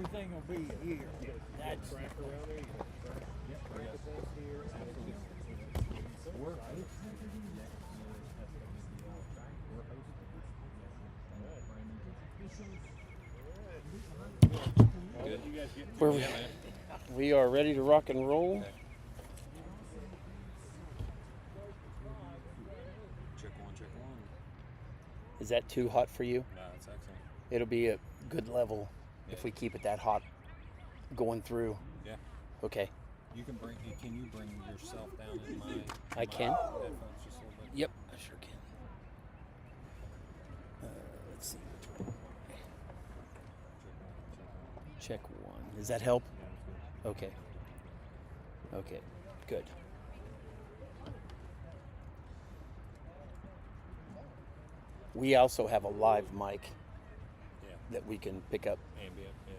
everything will be here. That's Track around there. You can track the things here. We're hosting. Good. You guys get We are ready to rock and roll. Check one. Is that too hot for you? No, it's excellent. It'll be a good level if we keep it that hot going through. Yeah. Okay. Can you bring yourself down in my I can. headphones just a little bit? Yep, I sure can. Let's see. Check one. Does that help? Okay. Okay, good. We also have a live mic that we can pick up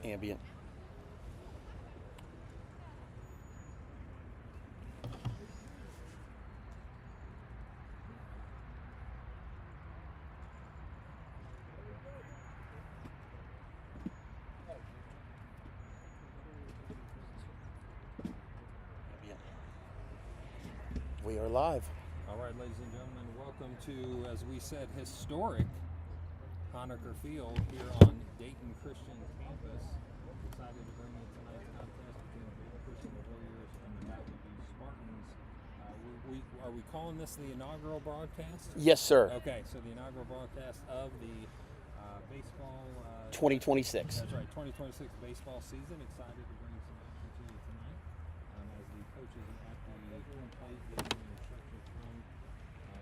ambient. We are live. All right, ladies and gentlemen, welcome to, as we said, historic Honaker Field here on Dayton Christian campus. Excited to bring you tonight's contest between the Dayton Christian Warriors and the WB Spartans. Are we calling this the inaugural broadcast? Yes, sir. Okay, so the inaugural broadcast of the baseball 2026. That's right, 2026 baseball season. Excited to bring some action to you tonight as the coaches at the home plate getting the instructions from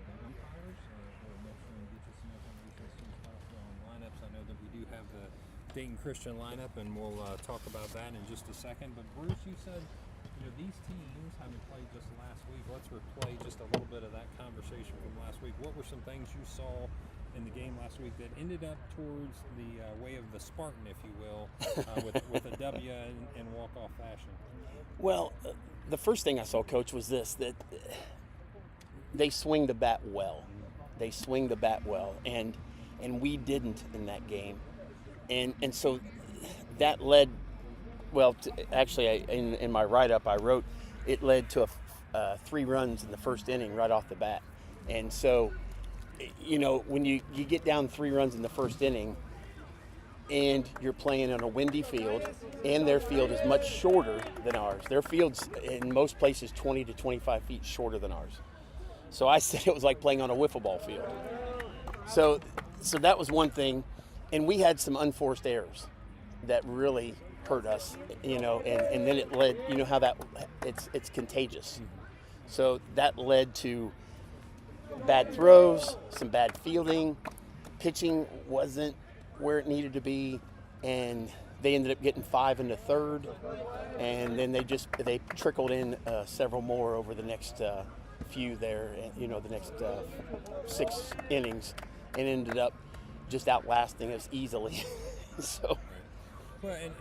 the umpires. We'll make sure and get you some information as soon as possible on lineups. I know that we do have the Dayton Christian lineup, and we'll talk about that in just a second. But Bruce, you said these teams having played just last week. Let's replay just a little bit of that conversation from last week. What were some things you saw in the game last week that ended up towards the way of the Spartan, if you will, with a W in walk-off fashion? Well, the first thing I saw, Coach, was that they swing the bat well. They swing the bat well, and we didn't in that game. And so that led, in my write-up I wrote, it led to 3 runs in the first inning right off the bat. And so, when you get down 3 runs in the first inning and you're playing on a windy field and their field is much shorter than ours. Their field's in most places 20 to 25 feet shorter than ours. So I said it was like playing on a wiffle ball field. So that was one thing. And we had some unforced errors that really hurt us, and then it led, how that it's contagious. So that led to bad throws, some bad fielding, pitching wasn't where it needed to be, and they ended up getting 5 in the third, and then they trickled in several more over the next few there, the next 6 innings, and ended up just outlasting us easily. So. Well, and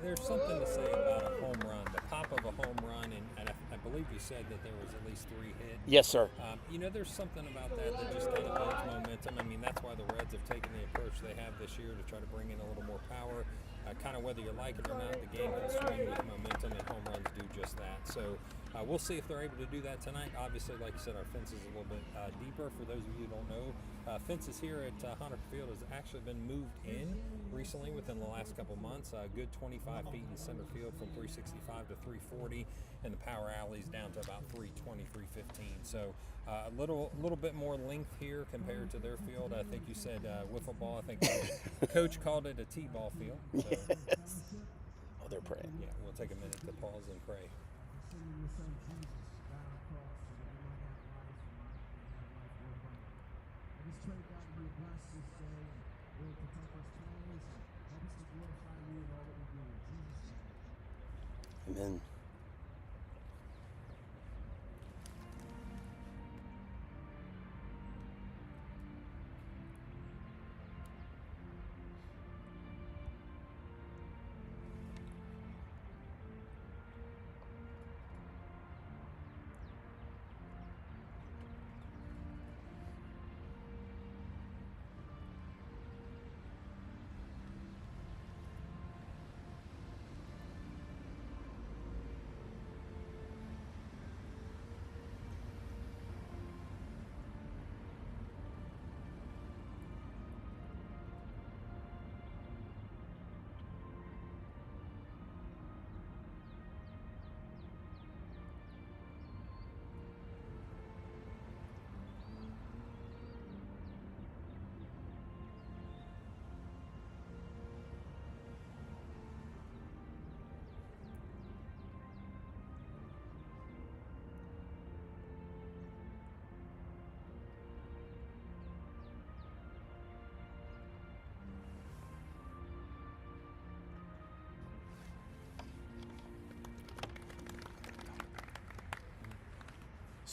there's something to say about a home run, the pop of a home run, and I believe you said that there was at least 3 hit. Yes, sir. There's something about that just kind of builds momentum. I mean, that's why the Reds have taken the approach they have this year to try to bring in a little more power. Kind of whether you like it or not, the game can swing with momentum, and home runs do just that. So we'll see if they're able to do that tonight. Obviously, like you said, our fence is a little bit deeper. For those of you who don't know, fences here at Honaker Field has actually been moved in recently within the last couple months. A good 25 feet in center field from 365 to 340, and the power alleys down to about 320, 315. So a little bit more length here compared to their field. I think you said wiffle ball. I think Coach called it a T-ball field. So. Yes. Oh, they're praying. Yeah, we'll take a minute to pause and pray. Amen.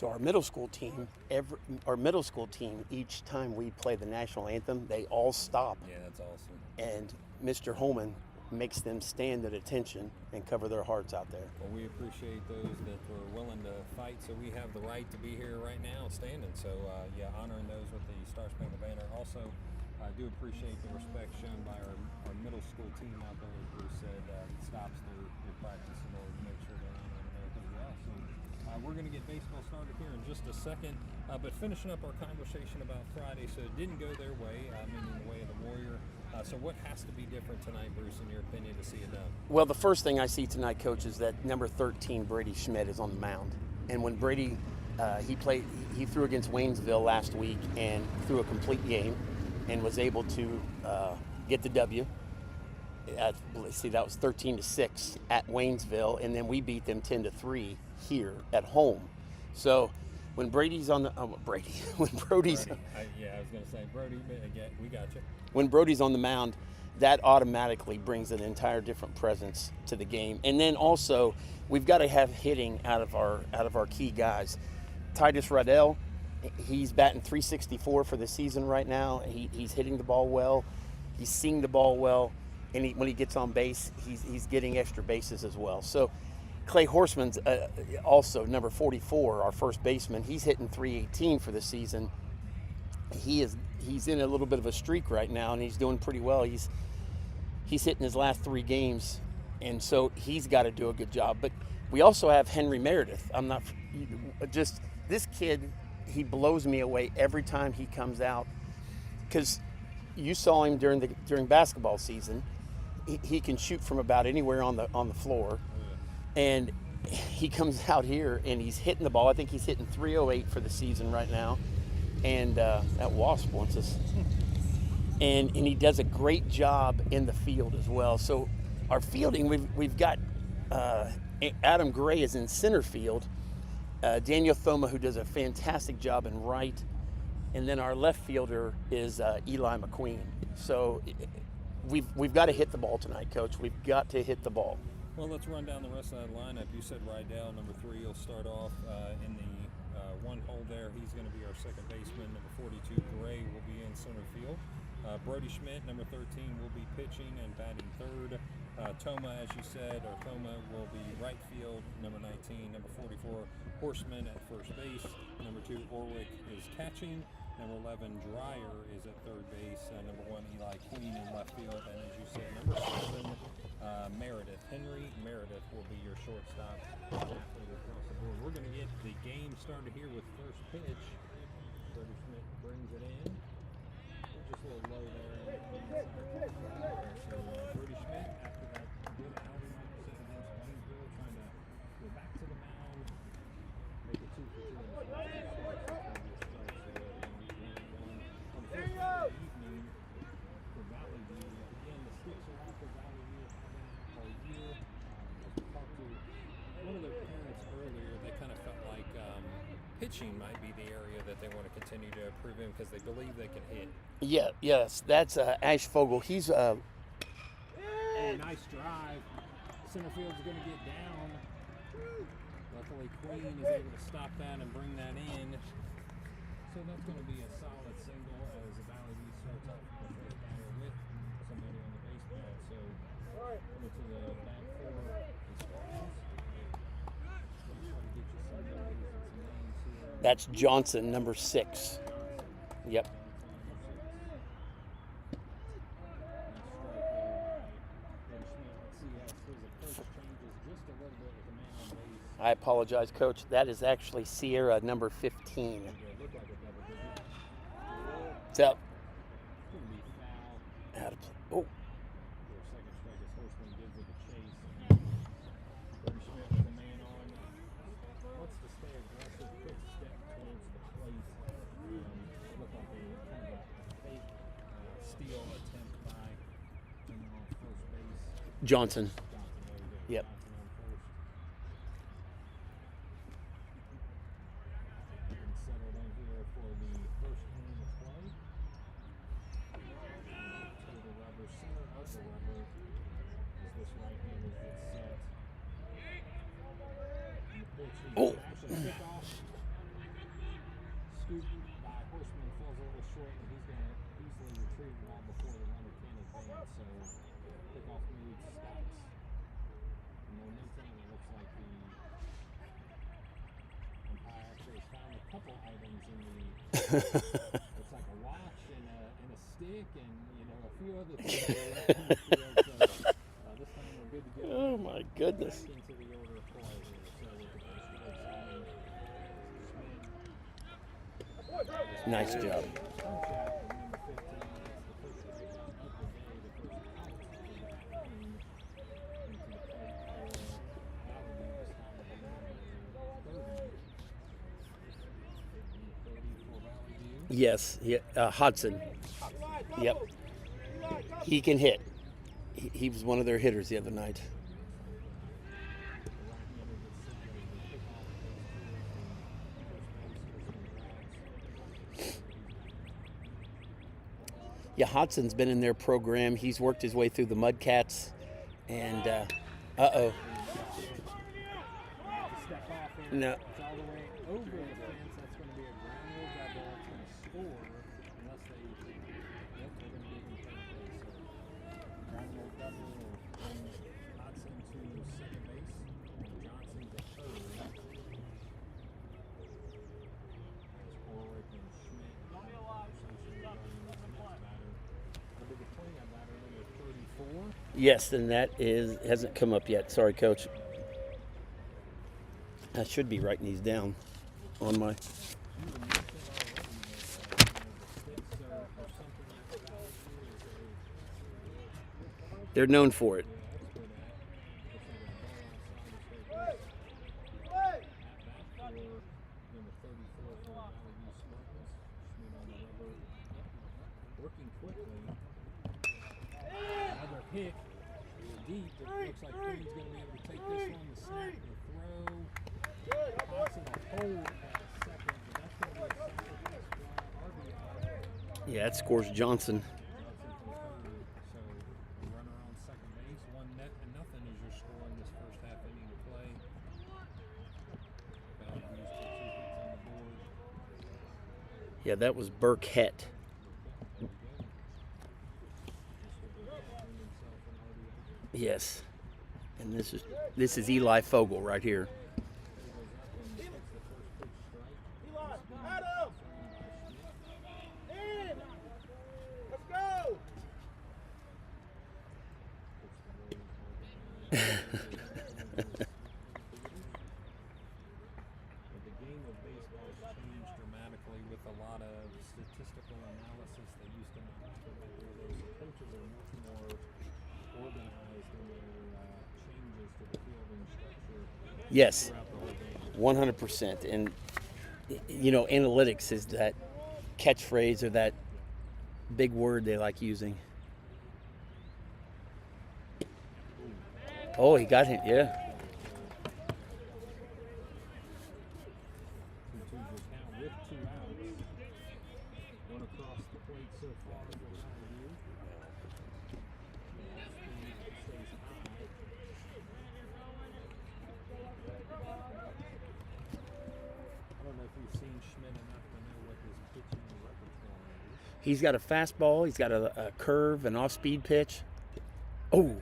So our middle school team, each time we play the national anthem, they all stop, Yeah, that's awesome. and Mr. Holman makes them stand at attention and cover their hearts out there. Well, we appreciate those that were willing to fight, so we have the right to be here right now standing. So, yeah, honoring those with the Star Spangled Banner. Also, I do appreciate the respect shown by our middle school team out there, as Bruce said, that stops their practice in order to make sure they're honoring America as well. So, we're going to get baseball started here in just a second, but finishing up our conversation about Friday, so it didn't go their way, meaning the way of the Warrior. So what has to be different tonight, Bruce, in your opinion, to see it done? Well, the first thing I see tonight, Coach, is that number 13, Brady Schmidt, is on the mound. And when Brady, he threw against Waynesville last week and threw a complete game and was able to get the W. Let's see, that was 13-6 at Waynesville, and then we beat them 10-3 here at home. So when Brady's on the yeah, I was going to say Brody. Again, we got you. When Brody's on the mound, that automatically brings an entire different presence to the game. And then also, we've got to have hitting out of our key guys. Titus Riddell, he's batting .364 for the season right now. He's hitting the ball well. He's seeing the ball well. And when he gets on base, he's getting extra bases as well. So Clay Horseman's also number 44, our first baseman. He's hitting .318 for the season. He's in a little bit of a streak right now, and he's doing pretty well. He's hitting his last 3 games, and so he's got to do a good job. But we also have Henry Meredith. This kid, he blows me away every time he comes out, because you saw him during basketball season. He can shoot from about anywhere on the floor, and he comes out here and he's hitting the ball. I think he's hitting .308 for the season right now. And that Wasp wants us. And he does a great job in the field as well. So our fielding, we've got Adam Gray is in center field, Daniel Thoma, who does a fantastic job in right, and then our left fielder is Eli McQueen. So we've got to hit the ball tonight, Coach. We've got to hit the ball. Well, let's run down the rest of that lineup. You said Rydell, number 3, will start off in the one hole there. He's going to be our second baseman. Number 42, Gray, will be in center field. Brody Schmidt, number 13, will be pitching and batting third. Thoma, as you said, will be right field. Number 19, number 44, Horseman at first base. Number 2, Orwick is catching. Number 11, Dreyer is at third base. Number 1, Eli Queen in left field. And as you said, number 7, Meredith. Henry Meredith will be your shortstop. Across the board. We're going to get the game started here with first pitch. Brody Schmidt brings it in. Just a little low there. So Brody Schmidt, after that good outing like you said against Waynesville, trying to go back to the mound, make it 2 for 2 in the first pitch. On the first day of the evening for Valley View, again, the sticks are out for Valley View all year. As we talked to one of their parents earlier, they kind of felt like pitching might be the area that they want to continue to improve in because they believe they can hit. Yes, that's Ash Fogel. He's oh, nice drive. Center field's going to get down. Luckily, Queen is able to stop that and bring that in. So that's going to be a solid single as the Valley View starts off the first batter with somebody on the base pad. So coming to the bat for the Spartans. That's Johnson, number 6. Yep. I apologize, Coach. That is actually Sierra, number 15. It's up. Out of play. Oh. Johnson. Yep. Oh. scoop by Horseman falls a little short, and he's going to easily retrieve the ball before the runner can advance. So kickoff move stops. Momentum, and it looks like the umpire actually has found a couple items in the. Looks like a watch and a stick, and a few other things around the field. So this time we're good to go. Oh my goodness. Back into the order of play here. So with the first Schmidt. Nice job. Yes, Hodson. Yep. He can hit. He was one of their hitters the other night. Yeah, Hodson's been in their program. He's worked his way through the Mudcats. And, uh-oh. No. It's all the way over the fence. That's going to be a ground rule grab ball. It's going to score unless they. Yep, they're going to get in third base. So ground rule double from Hodson to second base. Johnson to third. That's Ulrich and Schmidt. The big cleanup batter number 34. Yes, and that hasn't come up yet. Sorry, Coach. I should be writing these down on my. They're known for it. Working quickly. Another hit. Deep. It looks like Queen's going to be able to take this one. The snap, the throw. Hodson will hold at second, but that's going to be a sacrifice fly RBI. Yeah, that scores Johnson. Johnson from third. So the runner on second base. 1-0 is your score in this first half inning of play. Bell used 2 hits on the board. Yeah, that was Burkett. Yes. And this is Eli Fogel right here. Adam! In! Let's go! The game of baseball has changed dramatically with a lot of statistical analysis. They used to not have to make those. The coaches are much more organized in their changes to the fielding structure. Yes, Throughout the whole game. 100%. And, analytics is that catchphrase or that big word they like using. Oh, he got him, yeah. 2-2 your count with 2 outs. One across the plate so far for Valley View. Speed stays high. I don't know if you've seen Schmidt enough to know what his pitching repertoire is. He's got a fastball. He's got a curve, an off-speed pitch. Oh,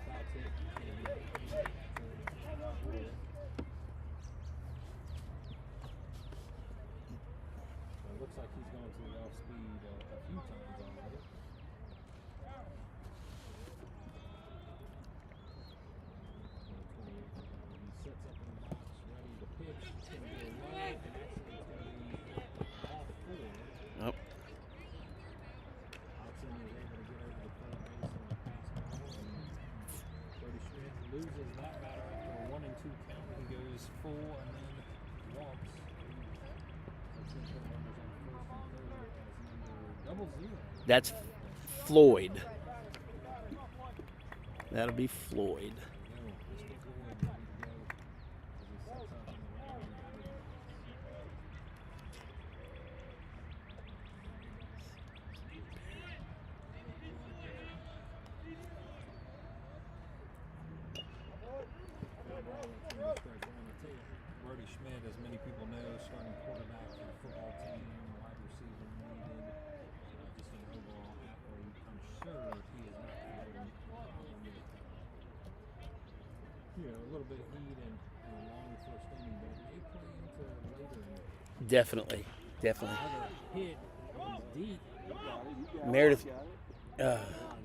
It looks like he's going to the off speed a few times already. He sets up in the box, ready to pitch. It's going to be a low, and actually it's going to be off 4. oh. Hodson is able to get over the third base on a fastball, and Brody Schmidt loses that batter after a 1-2 count. He goes full and then walks. That's Floyd. That'll be Floyd. Brody Schmidt, as many people know, starting quarterback for the football team, wide little bit of heat and a long first inning, but it may play into later in Definitely. another hit comes deep Meredith. in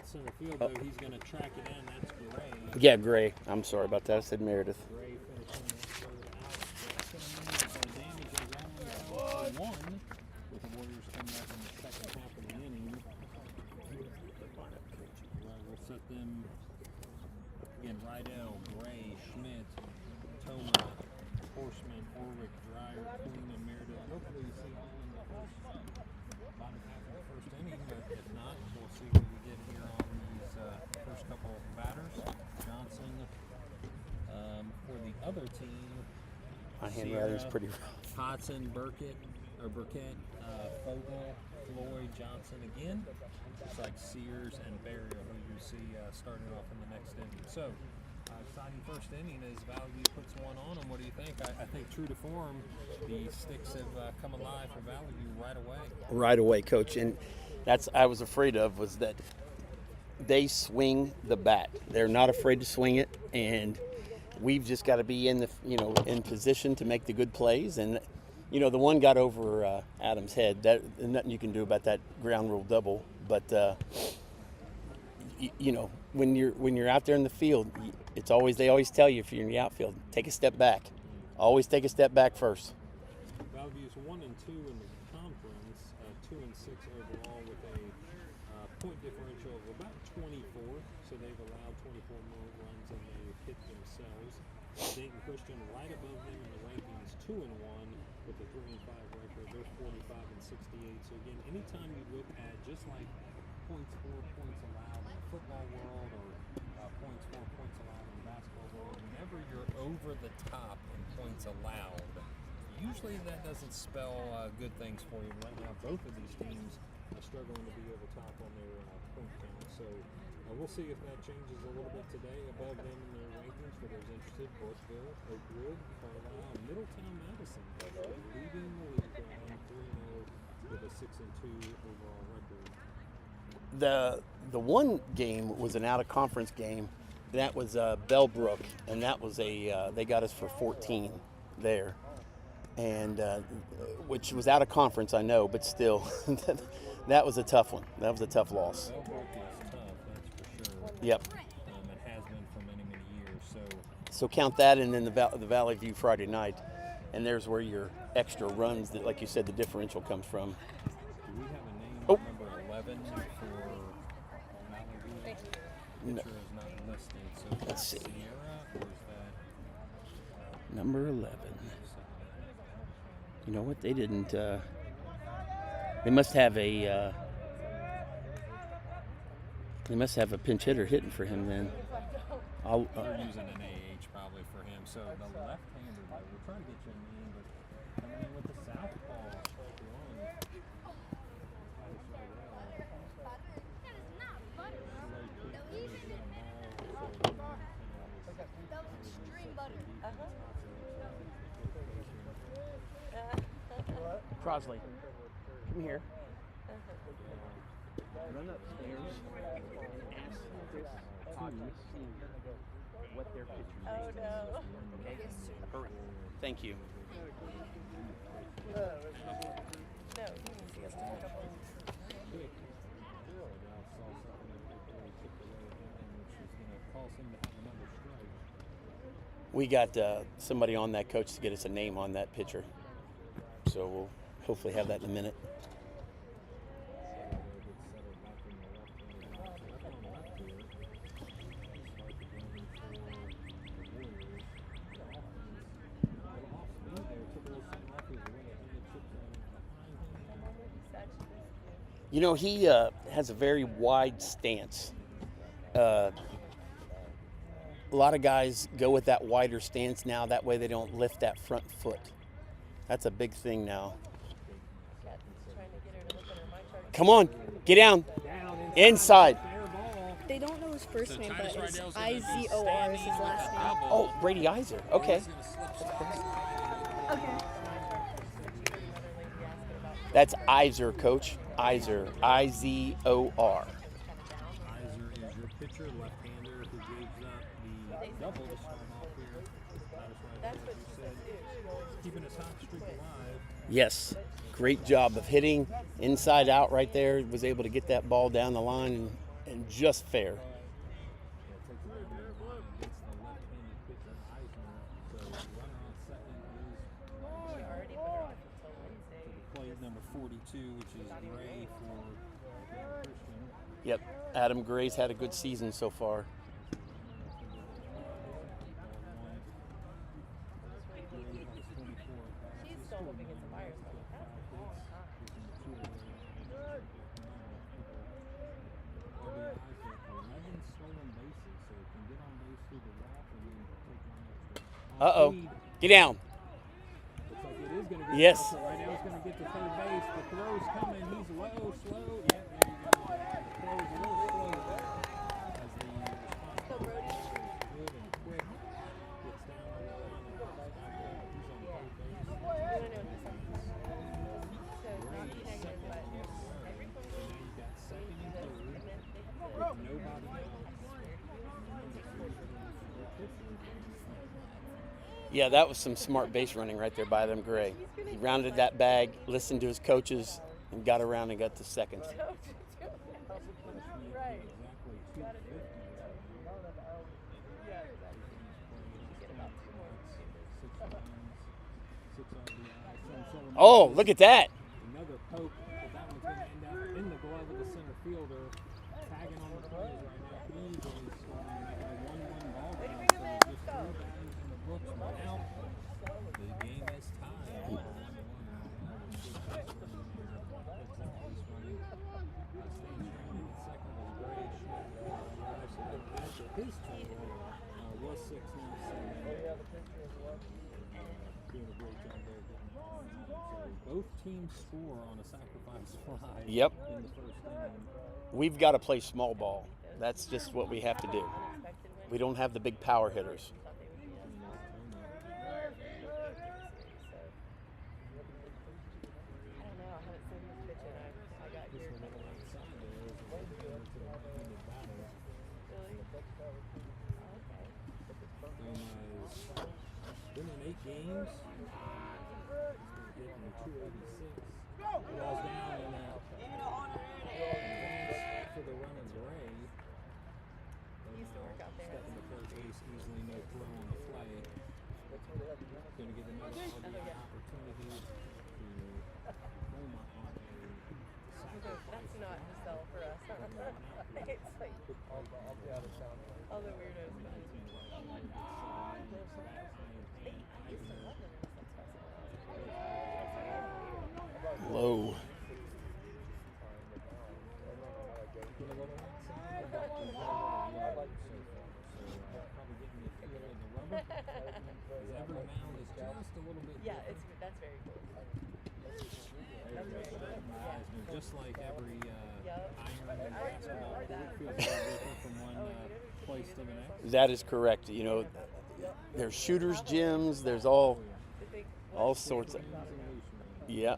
center field, though he's going to track it in. That's Gray. Yeah, Gray. I'm sorry about that. I said Meredith. Gray finishing that third out. That's going to mean that the damage is only 1 with the Warriors coming up in the second half of the inning. We'll set them again. Rydell, Gray, Schmidt, Toma, Horseman, Orwick, Dreyer, Queen, and Meredith. Hopefully you see all in the bottom half of the first inning, but if not, we'll see what we get here on these first couple of batters. Johnson for the other team. My handwriting's Sierra, pretty rough. Hodson, Burkett, Fogel, Floyd, Johnson again. Just like Sears and Barrier, who you see starting off in the next inning. So, exciting first inning as Valley View puts one on them. What do you think? I think true to form, the sticks have come alive for Valley View right away. Right away, Coach. And that's I was afraid of was that they swing the bat. They're not afraid to swing it, and we've just got to be in the in position to make the good plays. And the one got over Adam's head. That nothing you can do about that ground rule double. But when you're out there in the field, they always tell you if you're in the outfield, take a step back. Always take a step back first. Valley View's 1-2 in the conference, 2-6 overall with a point differential of about 24. So they've allowed 24 more runs than they've hit themselves. Dayton Christian right above them in the rankings, 2-1 with a 3-5 record. They're 45 and 68. So again, anytime you look at just like points for, points allowed in the football world, or points for, points allowed in the basketball world, whenever you're over the top in points allowed, usually that doesn't spell good things for you. Right now, both of these teams are struggling to be over top on their point count. So we'll see if that changes a little bit today. Above them in their rankings, for those interested, Bushville, Oakwood, Carlisle, Middletown, Madison, leading the league on 3-0 with a 6-2 overall record. The one game was an out-of-conference game. That was Bellbrook, and that was they got us for 14 there, and which was out of conference, I know, but still, that was a tough one. That was a tough loss. Bellbrook is tough, that's for sure. Yep. It has been for many, many years. So count that, and then the Valley View Friday night, and there's where your extra runs, that, like you said, the differential comes from. Do we have a name Oh. number 11 for Valley View? No. Picture is not listed. So Let's see. Sierra, or is that Number 11. You know what? They didn't. They must have a. They must have a pinch hitter hitting for him then. They're using an AH probably for him. So the left-hander, we're trying to get you a name, but coming in with the southpaw one. Crosley, come here. Run upstairs and ask this team what their pitcher's name is. Oh no. Okay? Hurry. Thank you. No, he has to pick up on. We got somebody on that, coach, to get us a name on that pitcher. So we'll hopefully have that in a minute. You know, he has a very wide stance. A lot of guys go with that wider stance now. That way they don't lift that front foot. That's a big thing now. Come on, get down. Inside. They don't know his first name, but it's Izor is his last name. Oh, Brady Iser. Okay. Okay. That's Iser, coach. Iser. I-Z-O-R. Iser is your pitcher, left-hander, who gives up the double to start off here. That's what she said too. Keeping his hot streak alive. Yes, great job of hitting inside out right there. Was able to get that ball down the line and just fair. Number 42, which is Gray for Christian. Yep, Adam Gray's had a good season so far. She's still hoping it's a virus. Uh-oh, get down. Looks like it is going to be yes. Right now he's going to get to third base. The throw's coming. He's low, slow. Yeah, there you go. The throw's a little slow as the response good and quick. Gets down the line and he's on third base. I don't know what this is. So not be negative, but So now you've got second and third with nobody else. Yeah, that was some smart base running right there by Adam Gray. He rounded that bag, listened to his coaches, and got around and got to second. right. Oh, look at that. Another poke, but that one's going to end up in the glove of the center fielder. Tagging on the plays right now. Easily scoring a 1-1 ball game. So just 3 batters in the books. But now the game is tied. His total was 6 now. Doing a great job there. So both teams score on a sacrifice fly. Yep. In the first inning. We've got to play small ball. That's just what we have to do. We don't have the big power hitters. Been in 8 games. He's been hitting 286. Balls down and advance for the running Gray. Used to work out there. Stepping to third base easily, no throw on the flag. Going to get another opportunity to home on a That's not to sell for us. It's like all the weirdos. Low. Yeah, that's very cool. Just like every iron and basketball court feels very different from one place to the next. That is correct. You know, there's shooters gyms. There's all sorts of. Yeah.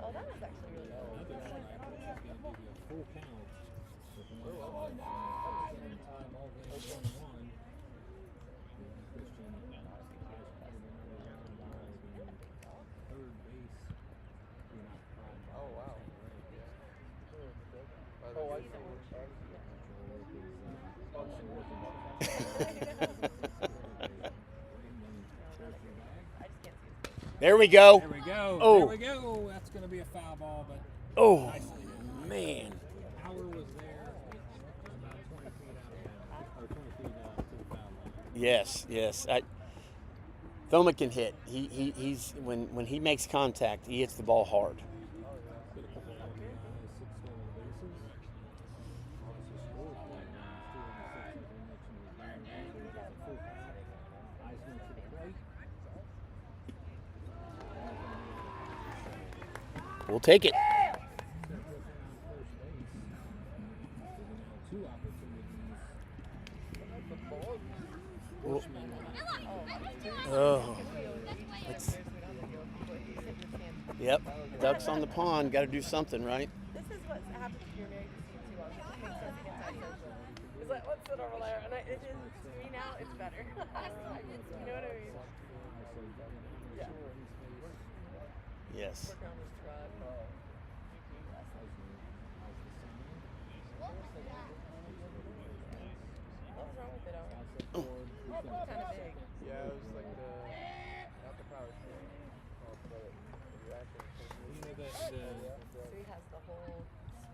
Oh, that was actually really cool. Full count with one time all game 1-1. Christian third base. Oh, wow. There we go. There we go. Oh. There we go. That's going to be a foul ball, but Oh, nicely hit. man. Power was there about 20 feet out of bounds, or 20 feet out to the foul line. Yes. Thoma can hit. He's when he makes contact, he hits the ball hard. Get a couple of RBIs, 6 stolen bases. Also scored 4 runs, 2 on the 6 as we mentioned was down. There's a full count. Eisman to the plate. We'll take it. Two opportunities. Oh. Yep. Ducks on the pond. Got to do something, right? This is what happens if you're married to too long. sit over there, and it is to me now. It's better. You know what I mean? Yeah. Yes. Working on his truck. What was wrong with it, Owen? Kind of big. Yeah, it was like not the power steering, but the reactor. You know that So he has the whole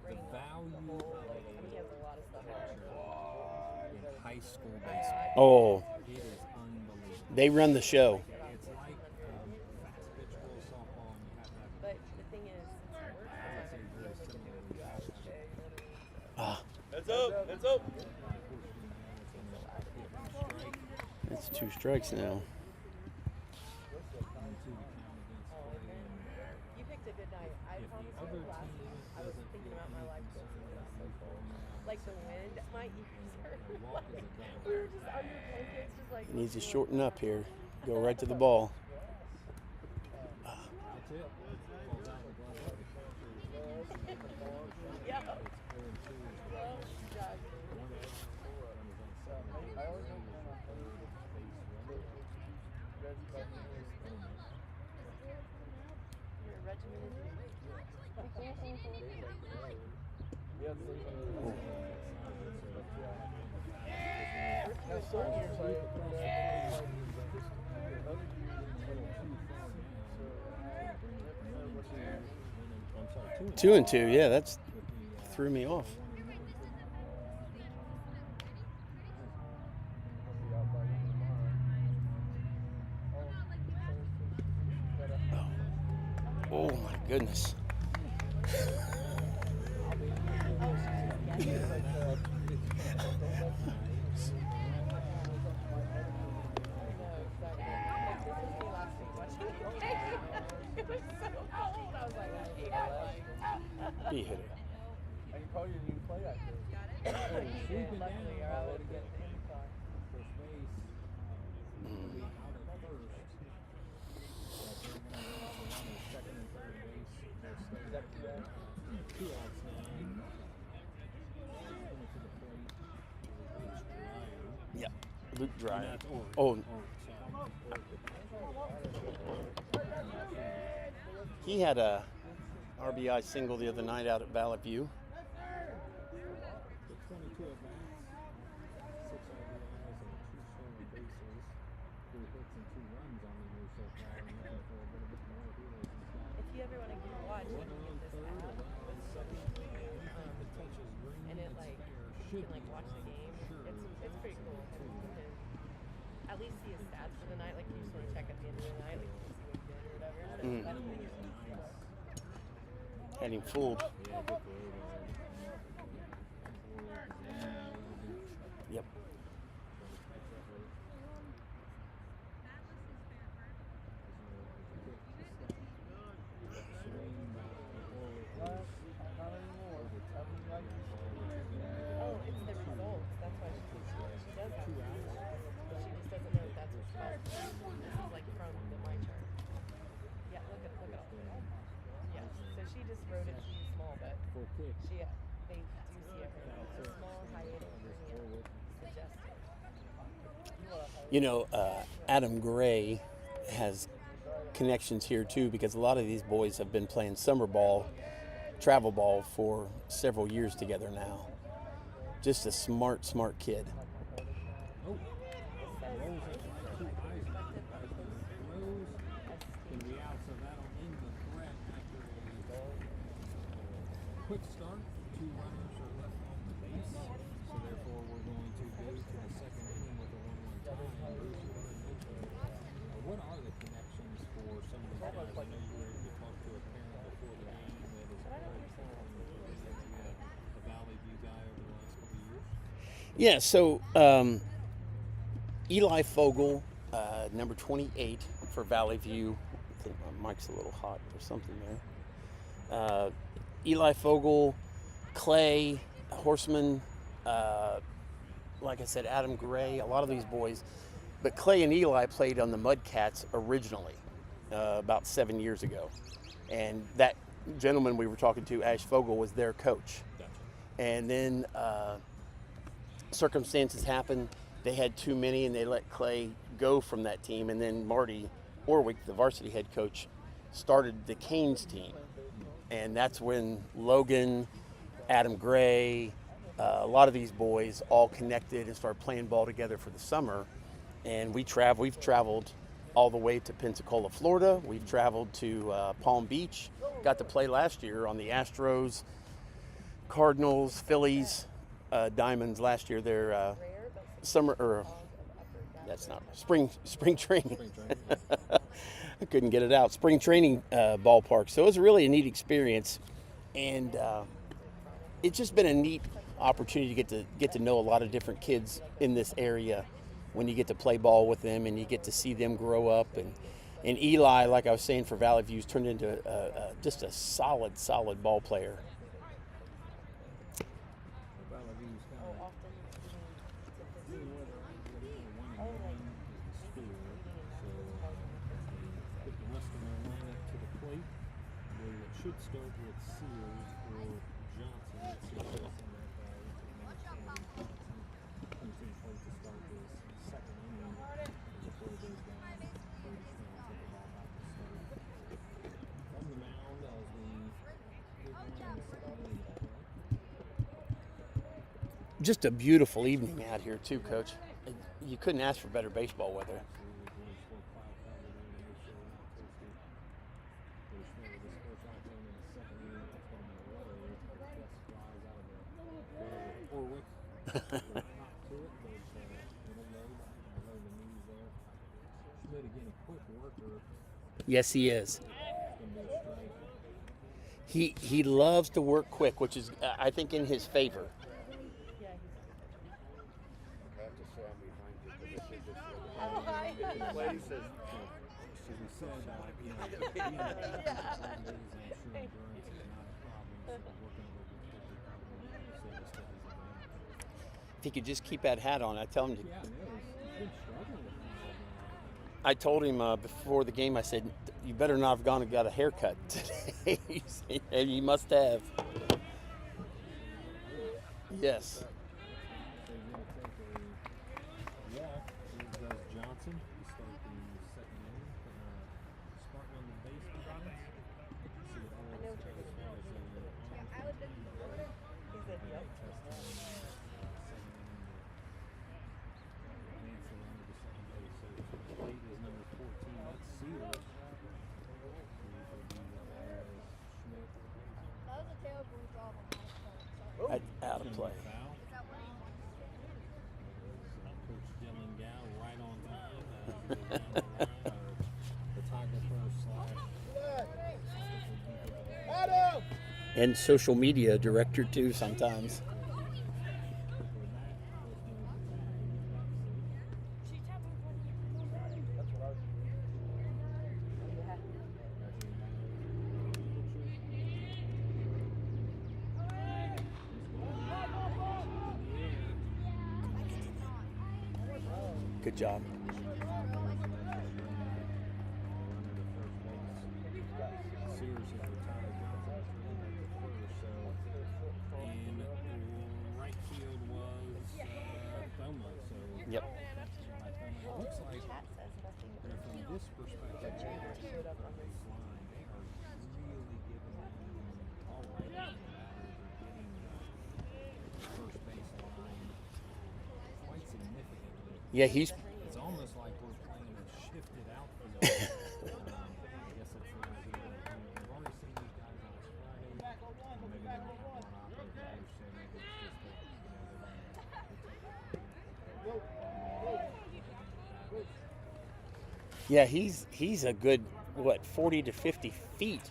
spring. value The whole, like, I mean, he has a lot of stuff in there. in high school baseball, Oh, it is unbelievable. they run the show. It's like fast pitch girl softball, and you have to have But the thing is, I would say very similar. Ah, Heads up! Heads up! that's 2 strikes now. you picked a good night. I promise you, last week I was thinking about my life goals and it was so cold. Like the wind, my ears hurt. Like, we were just under blankets, just like. He needs to shorten up here. Go right to the ball. That's it. Falls out of the glove. Yeah. Well, Josh. You're a regimented I'm sorry, 2 and 2. Yeah, that's threw me off. Oh my goodness. He hit it. I can call you a new play actor. Luckily, or I would have been in the car. first base, will be out at first. But they're going to run on second and third base. They're staying 2 outs now. Coming to the plate is Dreyer. Yeah, Luke And Dreyer. that's Orange. Oh, Orange, sorry. he had a RBI single the other night out at Valley View. The 22 at bats, 6 RBIs and 2 stolen bases, 3 hits and 2 runs on the year so far. I'm looking for a little bit more here as he's got If you ever want to watch, you one can on get this third, app. one on second. Anything that touches green, And it it's like fair. you Should can like be watch the run. game. Sure. It's pretty cool. And you can at least see his stats for the night. Like you just want to check at the end of the night, like you can see what he did or whatever. So Mm. that's pretty cool. Had him fooled. Yeah, good for Yep. Not anymore. Oh, it's the results. That's why she does have to do that. But she just doesn't know if that's what's called. This is like from my chart. Yeah, look at all. Yes. So she just wrote it to be small, but For kick. she they do see everything. So small hiatus hernia suggested. You know, Adam Gray has connections here too because a lot of these boys have been playing summer ball, travel ball for several years together now. Just a smart kid. Oh, Rose has 2 eyes. Rose can be out, so that'll end the threat after a quick start. 2 runners are left on the base, so therefore we're going to go to the second inning with a 1-1 tie. Bruce, you already mentioned, what are the connections for some of these guys? I know you were able to talk to a parent before the game that is a Valley View guy over the last couple of years. Yeah, so Eli Fogel, number 28 for Valley View. I think my mic's a little hot or something there. Eli Fogel, Clay, Horseman, like I said, Adam Gray, a lot of these boys. But Clay and Eli played on the Mudcats originally about 7 years ago. And that gentleman we were talking to, Ash Fogel, was their coach. Gotcha. And then circumstances happened. They had too many, and they let Clay go from that team. And then Marty Orwick, the varsity head coach, started the Canes team. And that's when Logan, Adam Gray, a lot of these boys all connected and started playing ball together for the summer. And we've traveled all the way to Pensacola, Florida. We've traveled to Palm Beach. Got to play last year on the Astros, Cardinals, Phillies, Diamonds last year. Their summer, or that's not spring training. I couldn't get it out. Spring training ballpark. So it was really a neat experience, and it's just been a neat opportunity to get to know a lot of different kids in this area. When you get to play ball with them and you get to see them grow up, and Eli, like I was saying for Valley Views, turned into just a solid ball player. Should start with Sears or Johnson. To start this second inning before it goes down. From the mound as we get one in the second inning. Just a beautiful evening out here too, Coach. You couldn't ask for better baseball weather. Yes, he is. He loves to work quick, which is, I think, in his favor. If he could just keep that hat on, I tell him to. I told him before the game, I said, you better not have gone and got a haircut today. He said, "Yeah, you must have." Yes. Johnson to start the second inning. Spartan on the base for Robbins. I know what you're going to do. He said, yep. Out of play. Coach Dylan Gow right on time. And social media director too sometimes. Good job. Yep. Looks like from this perspective, they are really giving them all right on the batter. They're getting first base line quite significantly. Yeah, he's. It's almost like we're playing a shifted outfield. I guess it's we've already seen these guys on Friday. Maybe they don't have one operator, so maybe it's just Yeah, he's a good 40 to 50 feet.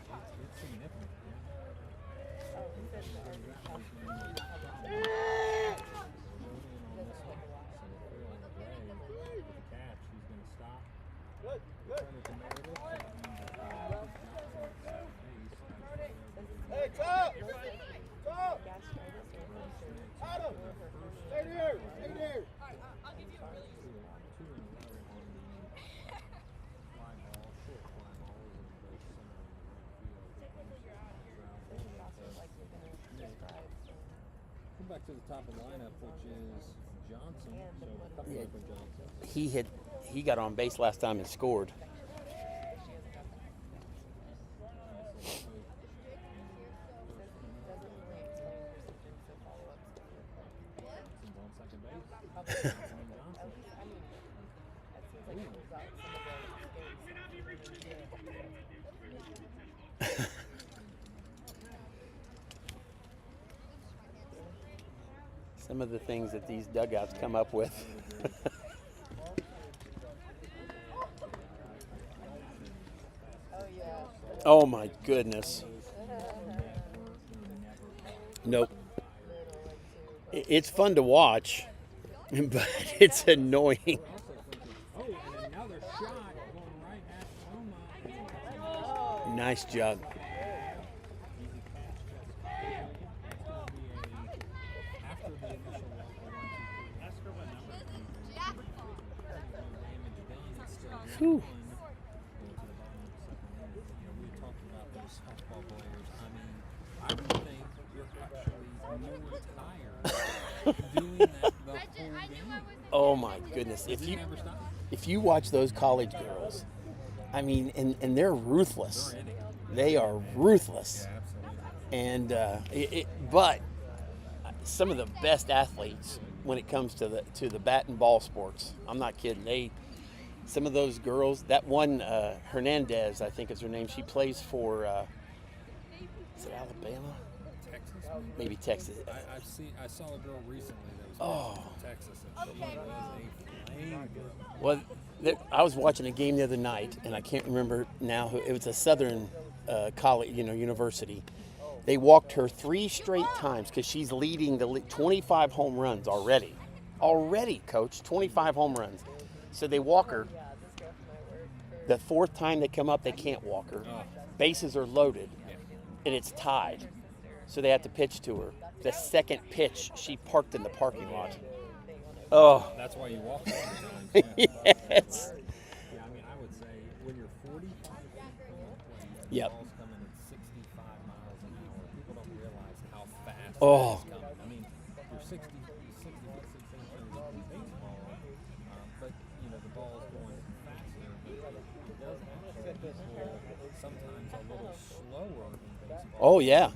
Back to the top of the lineup, which is Johnson. And the So one coming Yeah. up with Johnson. He got on base last time and scored. she hasn't got that. Doesn't really explain or something, so follow up. Johnson's on second base. Probably. Johnson and At Johnson. least, I mean, that seems like he moves out some of the space. Some of the things that these dugouts come up with. Oh, yeah. Oh my goodness. Nope. It's fun to watch, but it's annoying. Oh, and another shot going right at Roma. Nice job. Easy catch. After the initial walk, Whew. We talked about those softball players. I mean, I would think you're actually more tired doing that the whole game. Oh my goodness. If you watch those college girls, I mean, and they're ruthless. They are ruthless. And but some of the best athletes when it comes to the bat and ball sports. I'm not kidding. Some of those girls, that one Hernandez, I think is her name. She plays for is it Alabama? Texas? Maybe Texas. I saw a girl recently that was from Texas, and she was a flame girl. Well, I was watching a game the other night, and I can't remember now who. It was a Southern college, university. They walked her 3 straight times because she's leading the 25 home runs already. Already, coach, 25 home runs. So they walk her. Yeah, this girl from my work. The 4th time they come up, they can't walk her. Bases are loaded, and it's tied. So they have to pitch to her. The second pitch, she parked in the parking lot. Oh, That's why you walk all the time. yes. Yeah, I mean, I would say when you're 45 feet from the plate, Yep. The ball's coming at 65 miles an hour. People don't realize how fast Oh. it's coming. I mean, you're 60 feet 6 inches in baseball, but the ball's going faster. But it does actually people sometimes a little slower in baseball. Oh, yeah. Miles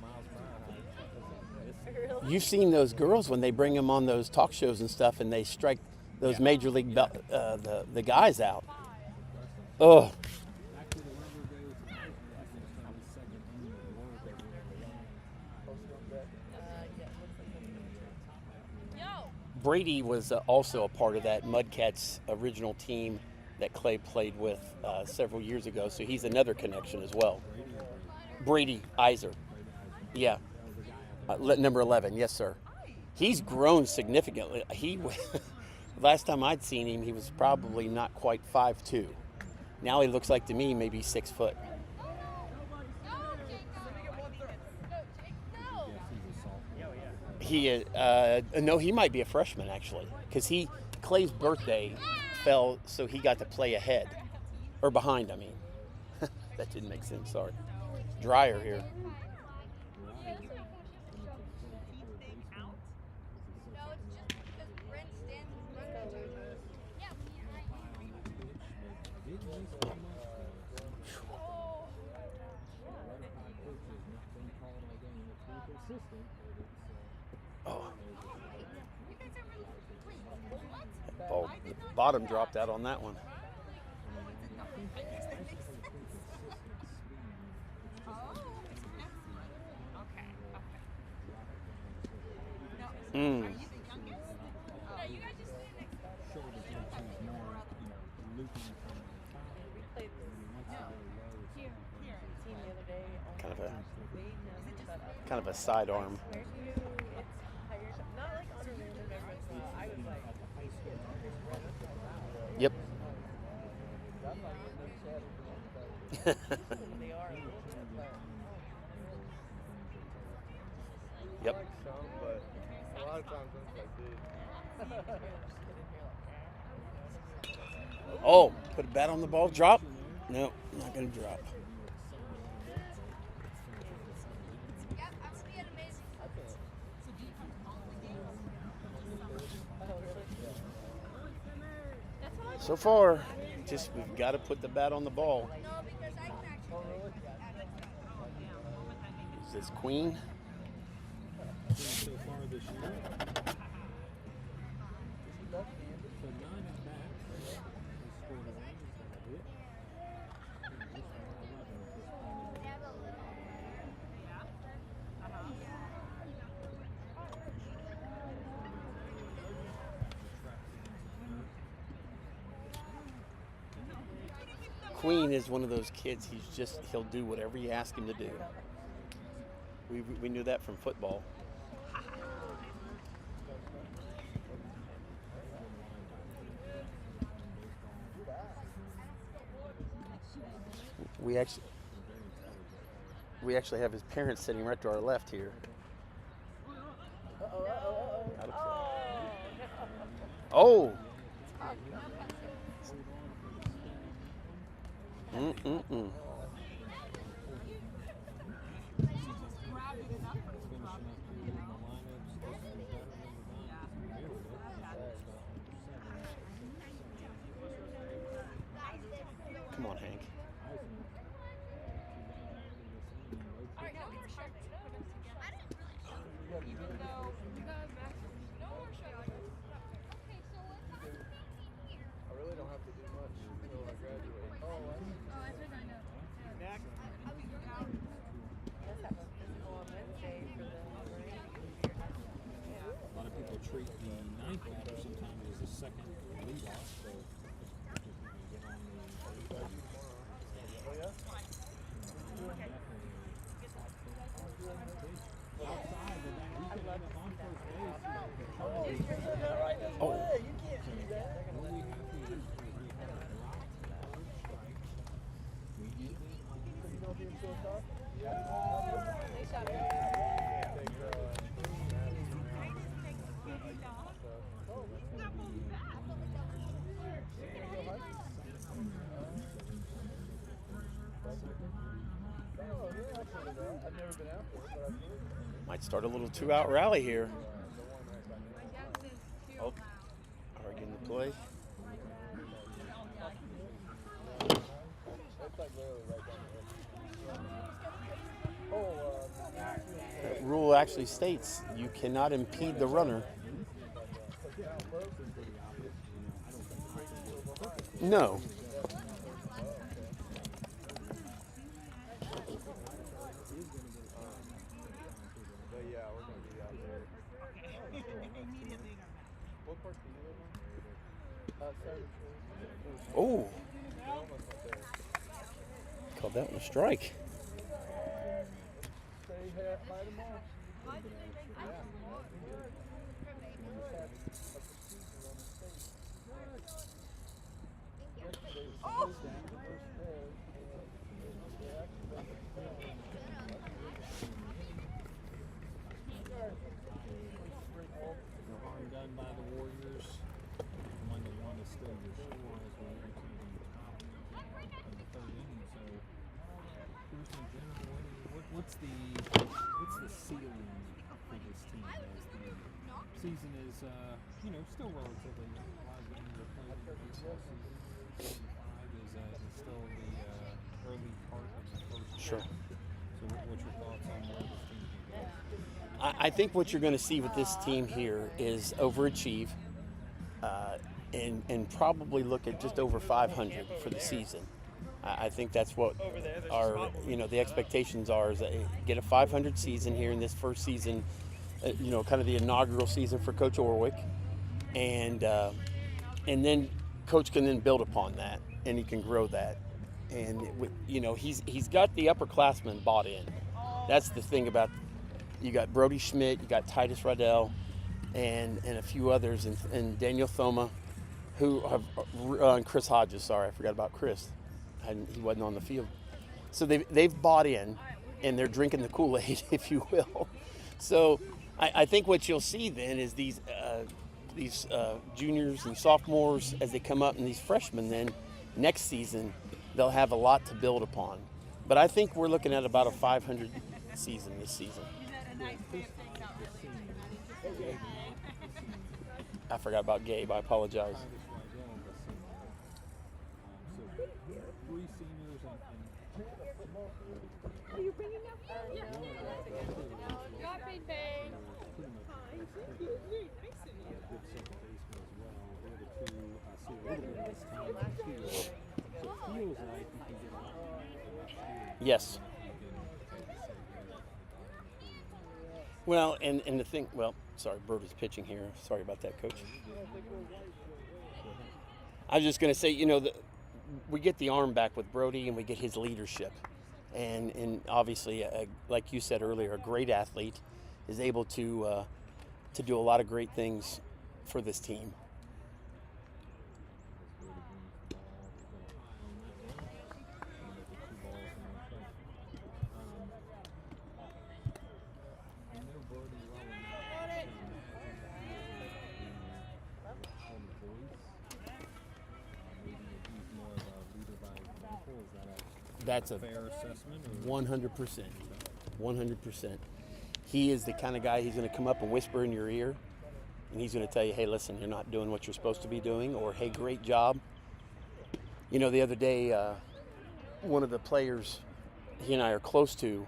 per hour. You've seen those girls when they bring them on those talk shows and stuff, and they strike those major league the guys out. Oh, actually the rubber goes I think it's kind of the second inning of work over there. Brady was also a part of that Mudcats original team that Clay played with several years ago, so he's another connection as well. Brady Iser. Yeah. Number 11, yes, sir. He's grown significantly. Last time I'd seen him, he was probably not quite 5'2". Now he looks like to me maybe 6 foot. He is, no, he might be a freshman actually, because Clay's birthday fell, so he got to play ahead, or behind. I mean, that didn't make sense. Sorry. Dryer here. Oh. Oh, the bottom dropped out on that one. Mm. Kind of a sidearm. Yep. Yep. But a lot of times I'm like, dude. Oh, put a bat on the ball. Drop? No, not going to drop. So far, just we've got to put the bat on the ball. Is this Queen? So far this year. So 9 at bats. He scored a run. He's got a hit. This one, 11 at this point. Queen is one of those kids. He'll do whatever you ask him to do. We knew that from football. We actually have his parents sitting right to our left here. Out of play. Oh. Mm-mm-mm. Come on, Hank. I really don't have to do much until I graduate. Oh, I think I know. Next. Let's have a physical on Wednesday for the A lot of people treat the 9th batter sometimes as a second leadoff, so if you can get on the Oh, yeah? outside of that, he could end up on first base. Oh. You can't do that. What we have here is we have a blocked third strike. We get it on You know being so tough? They shot it. I've never been out there, but I've heard. Might start a little 2-out rally here. Oh, arguing the play. That's like literally right down the road. That rule actually states you cannot impede the runner. No. But yeah, we're gonna be out there. What part do you live on? Outside of Oh, We're almost up there. called that one a strike. Say hi tomorrow. the harm done by the Warriors. One to one is still your score as we enter the top of the third inning. So, Bruce and Jennifer, what's the ceiling for this team as the season is still relatively young? A lot of games are played in the baseball season. 75 is still the early part of the first Sure. half. So, what's your thoughts on where this team can go? I think what you're going to see with this team here is overachieve and probably look at just over 500 for the season. I think that's what our the expectations are, is that get a 500 season here in this first season, kind of the inaugural season for Coach Orwick, and then Coach can then build upon that and he can grow that, and he's got the upperclassmen bought in. That's the thing about. You got Brody Schmidt, you got Titus Radell, and a few others, and Daniel Thoma, who have, and Chris Hodges. Sorry, I forgot about Chris. He wasn't on the field. So they've bought in, and they're drinking the Kool-Aid, if you will. So I think what you'll see then is these juniors and sophomores, as they come up, and these freshmen then next season, they'll have a lot to build upon. But I think we're looking at about a 500 season this season. I forgot about Gabe. I apologize. 3 seniors and Are you bringing up? No, that's a good one. pretty much good second baseman as well. The other two, I see a little bit of this time on the field. So it feels like you can get a lot of Yes. Well, and the thing, well, sorry, Bird is pitching here. Sorry about that, Coach. I was just going to say, you know, we get the arm back with Brody and we get his leadership. And obviously, like you said earlier, a great athlete is able to do a lot of great things for this team. That's a fair assessment. 100%. 100%. He is the kind of guy, he's going to come up and whisper in your ear, and he's going to tell you, hey, listen, you're not doing what you're supposed to be doing, or hey, great job. You know, the other day, one of the players he and I are close to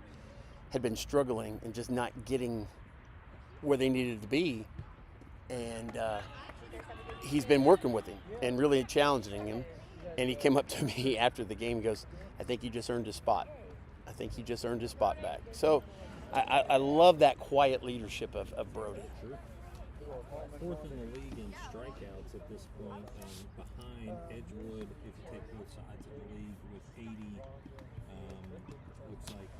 had been struggling and just not getting where they needed to be, and he's been working with him and really challenging him. And he came up to me after the game and goes, I think you just earned his spot. I think he just earned his spot back. So I love that quiet leadership of Brody. Sure. 4th in the league in strikeouts at this point, behind Edgewood, if you take both sides of the league, with 80, looks like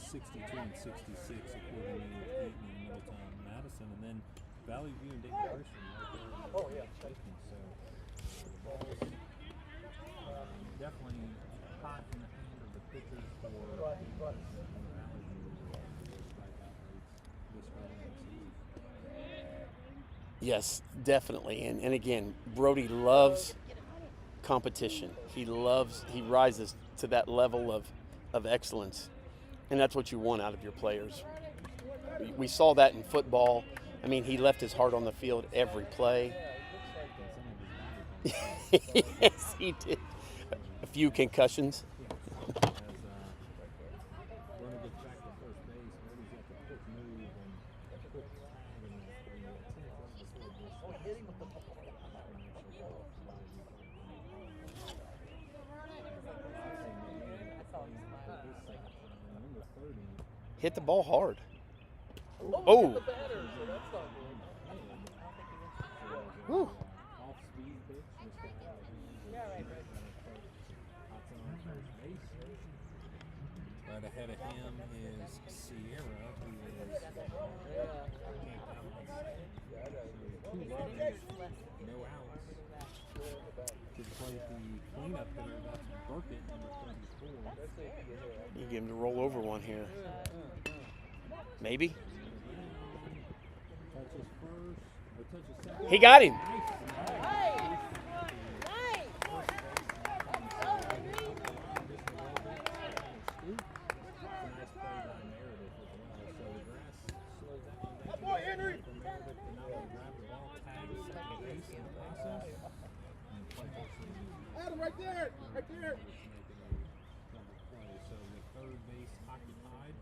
62 and 66 according to Eaton and Middletown and Madison, and then Valley View and Dayton Christian right there. Oh, yeah. So the ball's definitely hot in the hand of the pitchers for Valley View strikeout rates this early in the season. Yes, definitely. And again, Brody loves competition. He rises to that level of excellence. And that's what you want out of your players. We saw that in football. I mean, he left his heart on the field every play. Yes, he did. A few concussions. Hit the ball hard. Oh. Whew. Right ahead of him is Sierra, who is two runners, no outs. To play the cleanup hitter, that's Burkett, number 34. You get him to roll over one here. Maybe. Touches first, or touches second. He got him. Right there. So the third base occupied.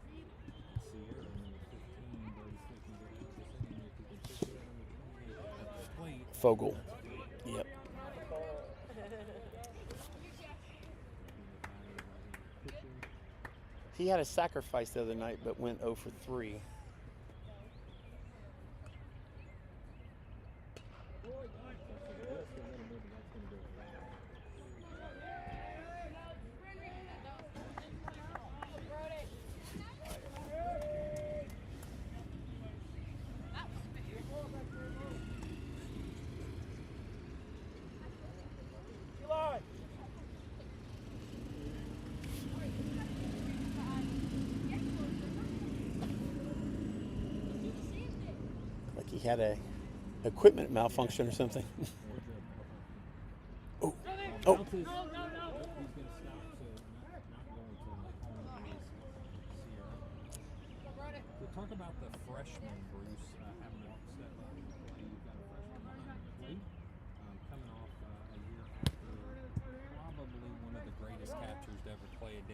Sierra, number 15, Brody Smith can get out this inning if he can pitch it on the 28 at the plate. Fogel. Yep. He had a sacrifice the other night, but went 0 for 3. He had a equipment malfunction or something. Oh. He's going to stop, so not going to Sierra. So talk about the freshman, Bruce, having to step up. You've got a freshman behind the plate, coming off a year after probably one of the greatest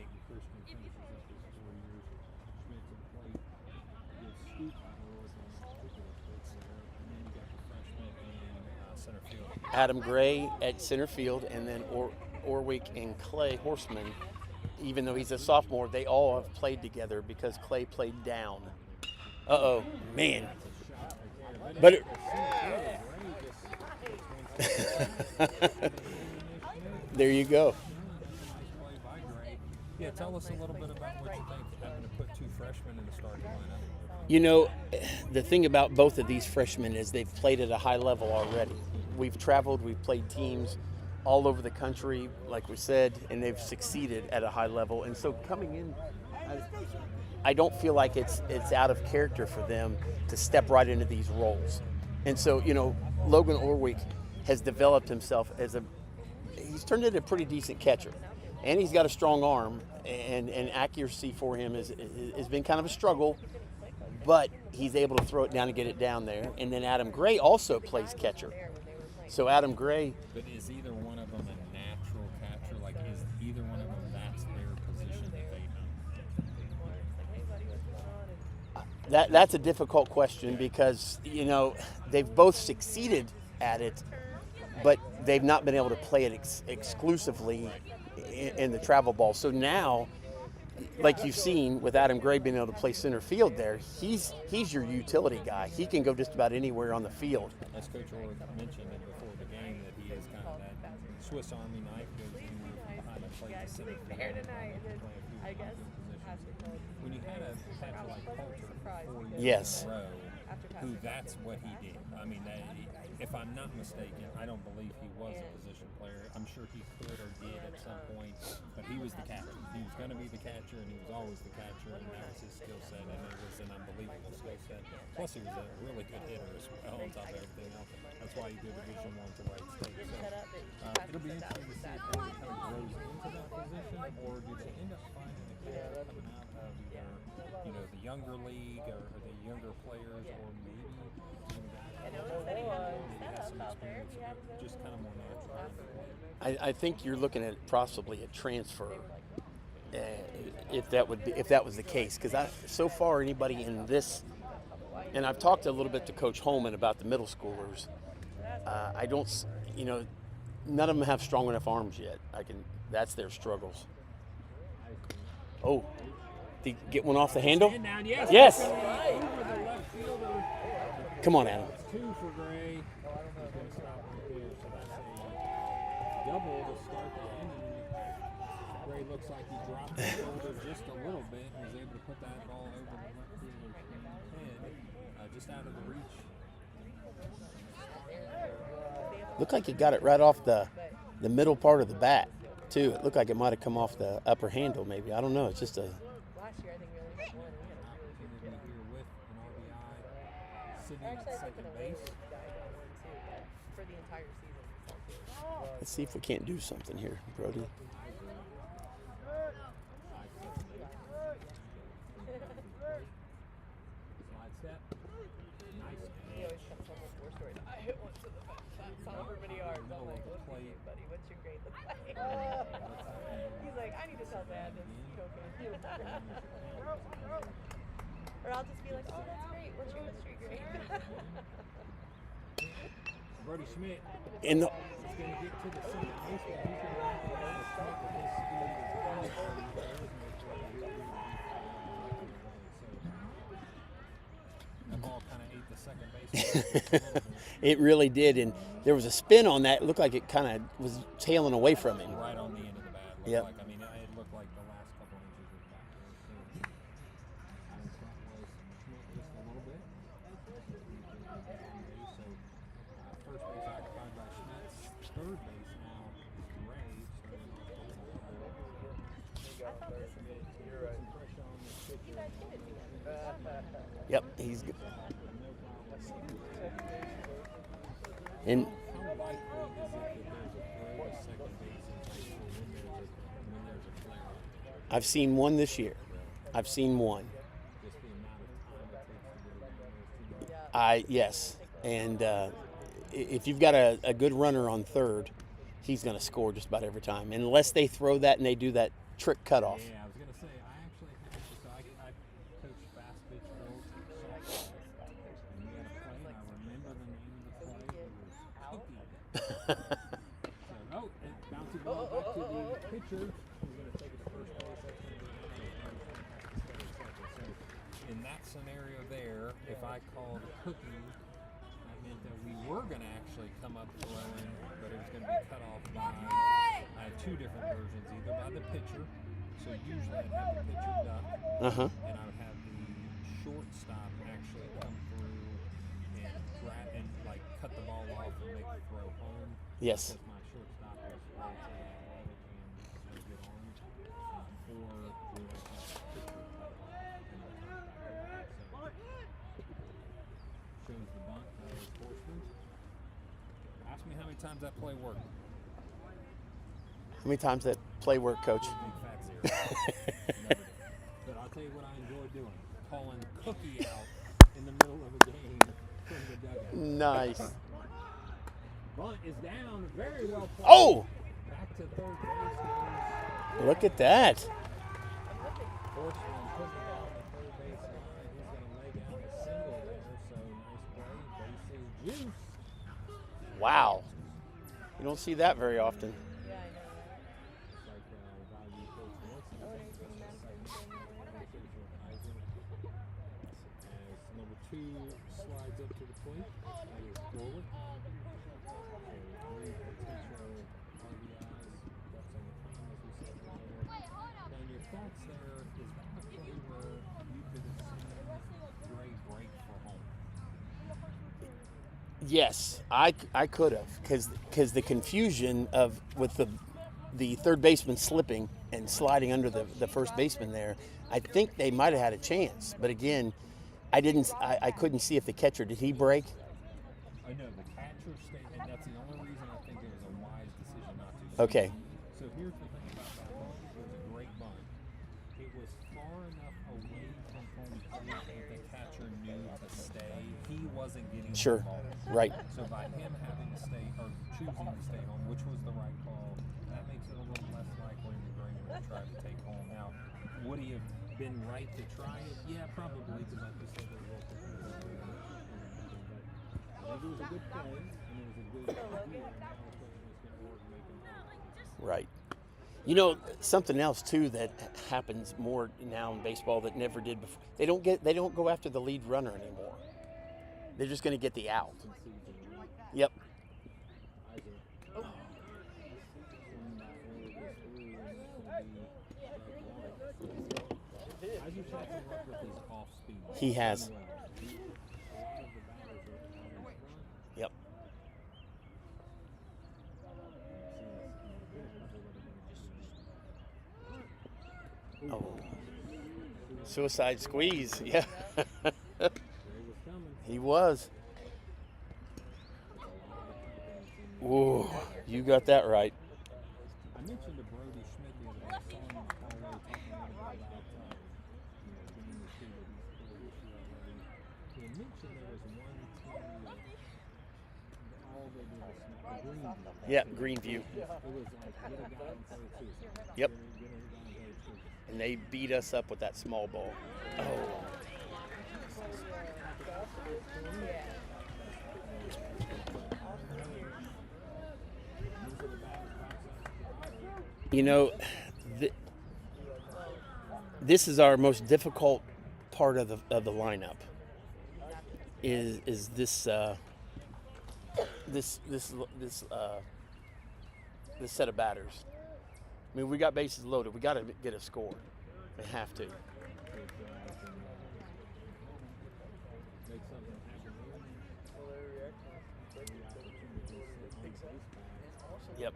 Dayton Christian finishes up his 4 years. Schmidt's in plate. Gets scooped by North on that particular pitch there. And then you got the freshman in Center field. Adam Gray at center field, and then Orwick and Clay Horseman. Even though he's a sophomore, they all have played together because Clay played down. Uh-oh, man. But there you go. Yeah, tell us a little bit about what you think having to put 2 freshmen in the starting lineup. You know, the thing about both of these freshmen is they've played at a high level already. We've traveled, we've played teams all over the country, like we said, and they've succeeded at a high level. And so coming in, I don't feel like it's out of character for them to step right into these roles. And so, you know, Logan Orwick has developed himself he's turned into a pretty decent catcher. And he's got a strong arm, and accuracy for him has been kind of a struggle, but he's able to throw it down and get it down there. And then Adam Gray also plays catcher. So Adam Gray. But is either one of them a natural catcher? Like, is either one of them that's their position that they own? That's a difficult question because, you know, they've both succeeded at it, but they've not been able to play it exclusively in the travel ball. So now, like you've seen with Adam Gray being able to play center field there, he's your utility guy. He can go just about anywhere on the field. As Coach Orr mentioned before the game, that he is kind of that Swiss Army knife goes behind the plate to center field. Fair tonight, and then I guess When you had a catcher like Coulter 4 years Yes. in a row, who that's what he did. I mean, if I'm not mistaken, I don't believe he was a position player. I'm sure he could or did at some point, but he was the catcher. He was going to be the catcher, and he was always the catcher, and that was his skill set, and it was an unbelievable skill set. Plus, he was a really good hitter as well on top of everything else. That's why he did Division I to Wright State. So it'll be interesting to see if he kind of grows into that position, or did you end up finding a catcher coming out of either, you know, the younger league or the younger players, or maybe some guys And Owen said he had some some setup out there. experience, He had the just kind of more natural. I think you're looking at possibly a transfer, if that was the case. Because so far anybody in this, and I've talked a little bit to Coach Holman about the middle schoolers. I don't, you know, none of them have strong enough arms yet. That's their struggles. Oh, did he get one off the handle? Yes. Come on, Adam. 2 for Gray. He's going to stop right there. So that's a double to start the inning. Gray looks like he dropped the shoulder just a little bit and was able to put that ball over the left fielder's head, just out of the reach. Looked like he got it right off the middle part of the bat, too. It looked like it might have come off the upper handle, maybe. I don't know. It's just a. last year, I think we only had one. We had a really good Here guy. with an RBI, sitting at Actually, I think second an base. Olympic guy got one too, but for the entire season. He felt good. Let's see if we can't do something here, Brody. Slide step. Nice He always comes home with 4 stories. I hit one to the back. That's how many yards. I'm like, look at you, buddy. What's your grade look like? He's like, I need to tell Dad this is cocaine. Or I'll just be like, oh, that's great. What's your history grade? Brody Schmidt In the, is going to get to the second baseman. He's going to wrap it up with Schmidt with his speed. That ball kind of ate the second base. it really did, and there was a spin on that. It looked like it kind of was tailing away from him. Right on the end of the bat. Looked Yep. like, I mean, it looked like the last couple inches of the bat. Out in front was Schmidt just a little bit. So first base occupied by Schmidt. Third base now is Gray. You're right. Some pressure on the pitcher. Yep, he's good. And How likely is it that there's a throw to second base in high school when there's a player out there? I've seen one this year. I've seen one. Just the amount of time it takes to get around those two guys. Yes, and if you've got a good runner on third, he's going to score just about every time, unless they throw that and they do that trick cutoff. Yeah, I was gonna say I actually had I coached fast pitch drills softball, and we had a play. And I remember the name of the play. It was Cookie. So, it bounces ball back to the pitcher. Who's gonna take it to first base? That's gonna be so In that scenario there, if I called Cookie, that meant that we were going to actually come up throwing, but it was going to be cut off by, I had two different versions, either by the pitcher, so usually I'd have the pitcher duck, and I would have the shortstop actually come through and like cut the ball off and make the throw home. Yes. Because my shortstop was relatively athletic and had a good arm, or we would have the pitcher cut off and then turn back around. So shows the bunt of Horstman. Ask me how many times that play worked. How many times that play work, Coach? Big fat zero. Never did. But I'll tell you what I enjoy doing: calling Cookie out in the middle of a game from the dugout. Nice. Bunt is down, very well played. Oh! Back to third base. Look at that. Horstman putting it down the third base line. He's going to lay down a single there, so nice play. Base is juice. Wow. You don't see that very often. Yeah, I know. It's like value coach Wilson. Oh, anything matters. As number 2 slides up to the plate, that is forward. So 3 potential RBIs, that's on the time, as we said earlier. Now, your thoughts there, is that a play where you could have seen Gray break for home? Yes, I could have, because the confusion of with the third baseman slipping and sliding under the first baseman there, I think they might have had a chance. But again, I couldn't see if the catcher, did he break? I know the catcher stayed, and that's the only reason I think it was a wise decision not to. Okay. So here's the thing about that bunt. It was a great bunt. It was far enough away from home plate that the catcher knew to stay. He wasn't getting Sure. the ball. Right. So by him having to stay, or choosing to stay home, which was the right call, that makes it a little less likely that Gray would try to take home. Now, would he have been right to try it? Yeah, probably, because like you said, there was I think it was a good play, and it was a good idea, and now it's going to work making it. Right. You know, something else too that happens more now in baseball that never did before. They don't go after the lead runner anymore. They're just going to get the out. Yep. He has. Yep. Oh. Suicide squeeze. Yeah. He was. Ooh, you got that right. I mentioned to Brody Schmidt the other day, I saw him in the hallway talking a little bit about game or two that he's played this year already. He had mentioned there was one team that all they did was Greenview. Yeah, Greenview. It was like get a guy and throw it to him. Yep. Get a guy and throw it to him. And they beat us up with that small ball. Oh. You know, this is our most difficult part of the lineup. Is this set of batters? I mean, we got bases loaded. We got to get a score. We have to. Yep.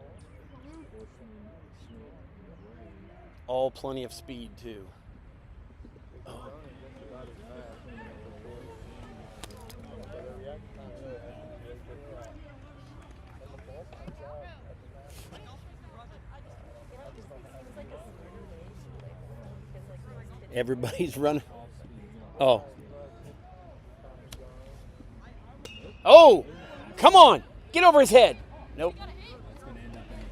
All plenty of speed too. Oh. Everybody's running. Oh. Oh! Come on! Get over his head! Nope. That's going to end up in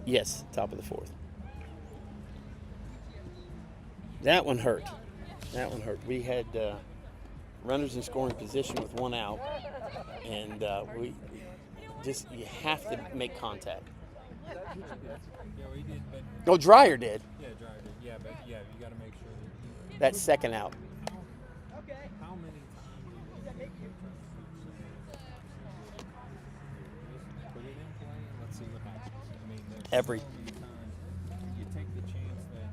Yes, top of the 4th. That one hurt. That one hurt. We had runners in scoring position with 1 out, and you have to make contact. Yeah, he did, but Oh, Dreyer did. yeah, Dreyer did. Yeah, but yeah, you got to make sure that That second out. how many times are you going to take your turn just put it in play and let's see what happens. I mean, there's Every. so many times you take the chance that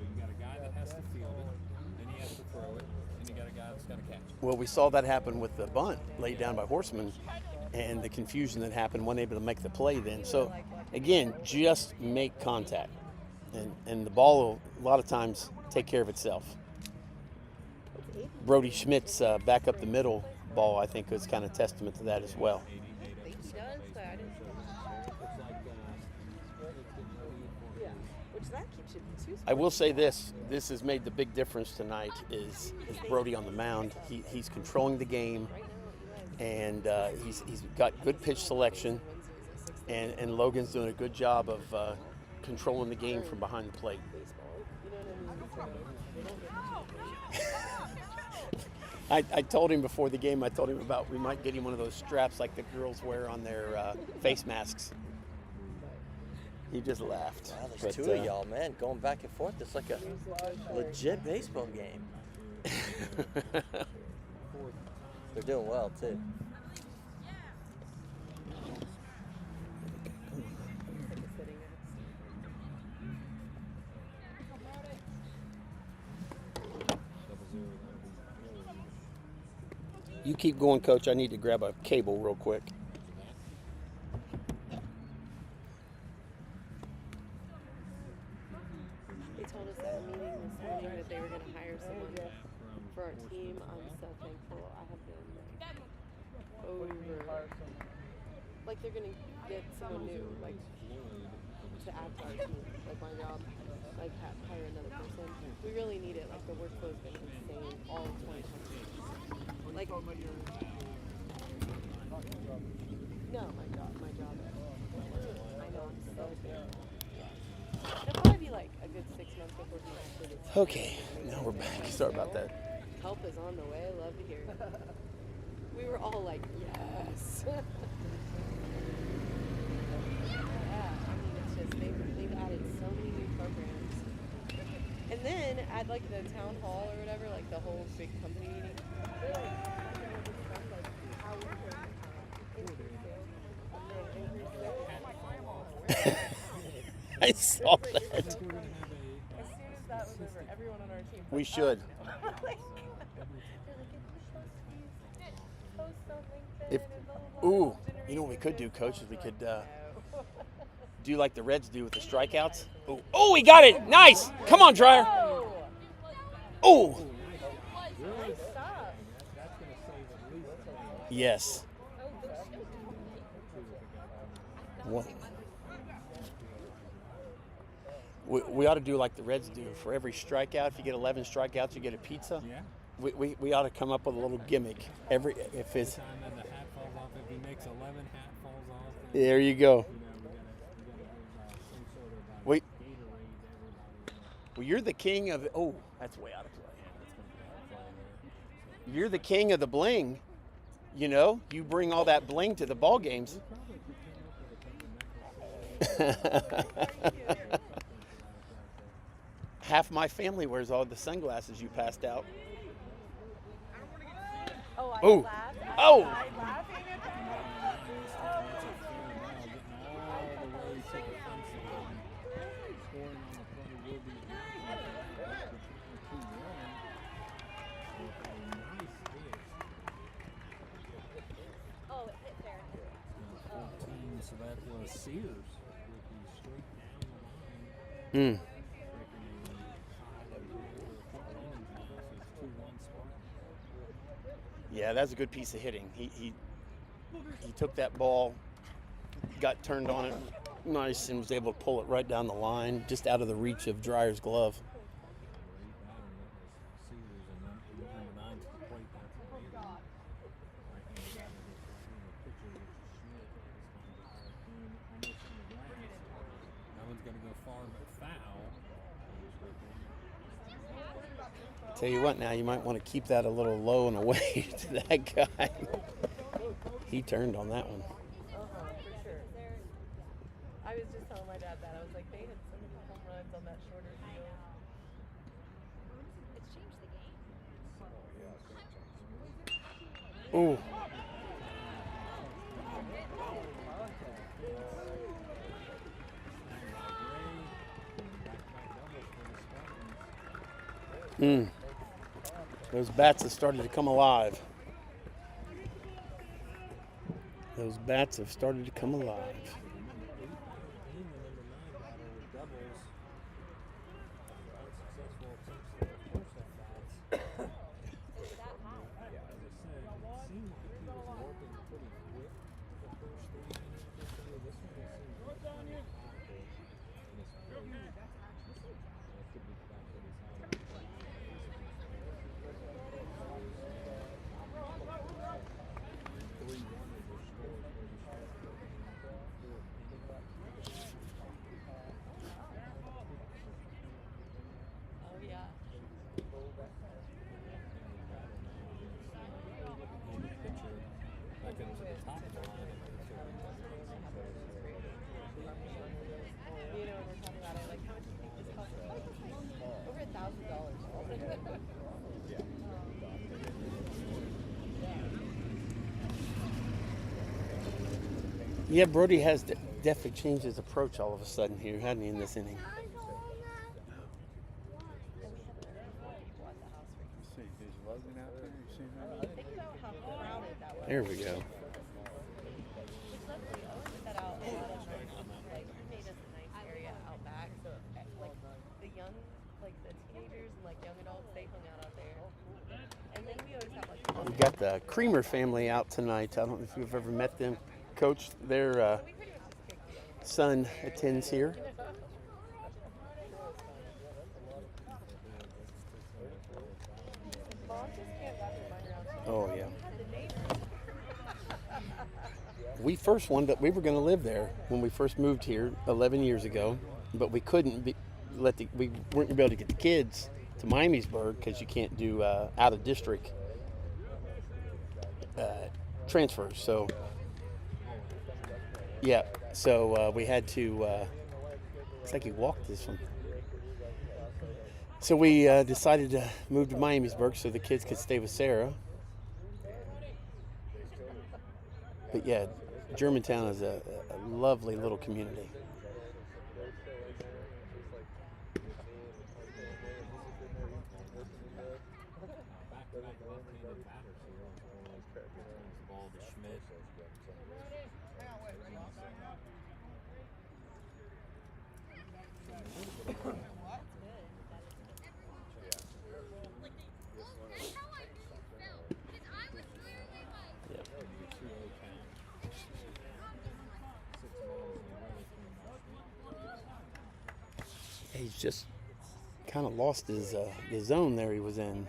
you got a guy that has to field it, then he has to throw it, and you got a guy that's got to catch it. Well, we saw that happen with the bunt laid down by Horseman, and the confusion that happened, wasn't able to make the play then. So, again, just make contact. And the ball will, a lot of times, take care of itself. Brody Schmidt's back up the middle ball, I think, was kind of testament to that as well. He does that. Which that keeps you two I will say this has made the big difference tonight is Brody on the mound. He's controlling the game, and he's got good pitch selection, and Logan's doing a good job of controlling the game from behind the plate. I told him before the game, about we might get him one of those straps like the girls wear on their face masks. He just laughed. Wow, there's two of y'all, man, going back and forth. It's like a legit baseball game. They're doing well, too. You keep going, Coach. I need to grab a cable real quick. They told us at a meeting this morning that they were going to hire someone for our team. I'm so thankful. I have been over. Like they're going to get someone new, like to add to our team. Like my job, like hire another person. We really need it. Like the workflow's been insane all of 2020. Like, no, my job. I know, I'm so thankful. It'll probably be like a good 6 months before we actually get started. Okay, now we're back. Sorry about that. Help is on the way. Love to hear it. We were all like, yes. Yeah, I mean, it's just they've added so many new programs. And then at like the town hall or whatever, like the whole big company meeting, they like how we can I saw that. As soon as that was over, everyone on our team. We should. If, ooh, you know what we could do, Coach, is we could do like the Reds do with the strikeouts. Ooh. Oh, we got it! Nice! Come on, Dreyer. Oh! Yes. What? We ought to do like the Reds do. For every strikeout, if you get 11 strikeouts, you get a pizza. Yeah. We ought to come up with a little gimmick. If it's Time then the hat falls off. If he makes 11, hat falls off. there, you go. We gotta have some sort of Wait. Gatorade. Well, you're the king of. Oh, that's way out of play. You're the king of the bling. You know, you bring all that bling to the ball games. Half my family wears all the sunglasses you passed out. Oh, I Ooh. laughed. Oh. I laughing at that. Oh, it hit fair. 14, so that was Sears. Straight down the line. Yeah, that's a good piece of hitting. He took that ball, got turned on it nice, and was able to pull it right down the line, just out of the reach of Dreyer's glove. foul. Tell you what, now you might want to keep that a little low and away to that guy. He turned on that one. For sure. I was just telling my dad that. I was like, they had so many home runs on that shorter field. Ooh. Those bats have started to come alive. Those bats have started to come alive. Yeah, Brody has definitely changed his approach all of a sudden here, hadn't he, in this inning? There we go. We got the Creamer family out tonight. I don't know if you've ever met them. Coach, their son attends here. Oh, yeah. We first wanted we were going to live there when we first moved here 11 years ago, but we couldn't we weren't going to be able to get the kids to Miamisburg because you can't do out of district transfers. So yeah, so we had to. It's like he walked this one. So we decided to move to Miamisburg so the kids could stay with Sarah. But yeah, Germantown is a lovely little community. He's just kind of lost his the zone there he was in.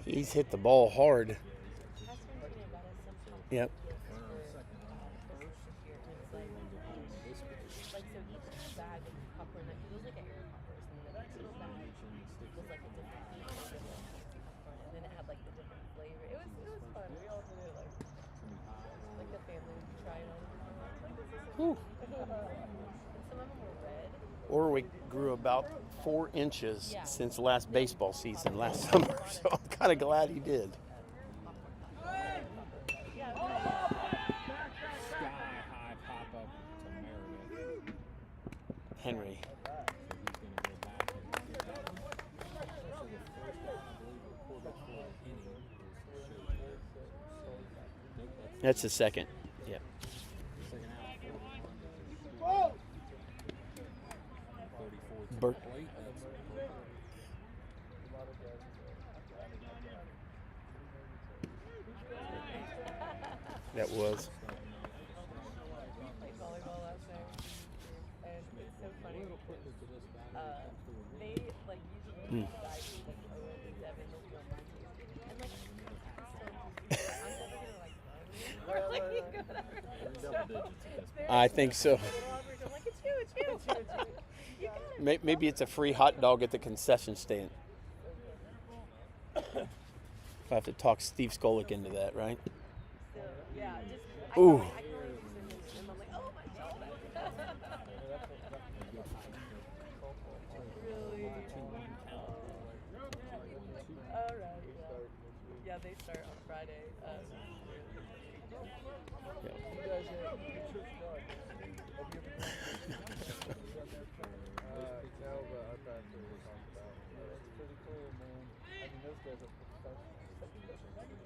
He's hit the ball hard. Yep. Orwick grew about 4 inches since the last baseball season last summer, so I'm kind of glad he did. Henry. That's the second. Yep. Second out. 34 to Bert. the plate. That's That was. We played volleyball last night, and it's so funny because they like usually guys who like 0 and 7 will be on my team, and like I'm never gonna like run or like double digits at this point. I think so. I'm like it's you. You got it. Maybe it's a free hot dog at the concession stand. I have to talk Steve Skolick into that, right? So, yeah, just I Ooh. can already see them, and I'm like, oh my god. Really? All right. Yeah, they start on Friday. No, but our pastor was talking about. It's pretty cool, man. I mean, those guys are professionals.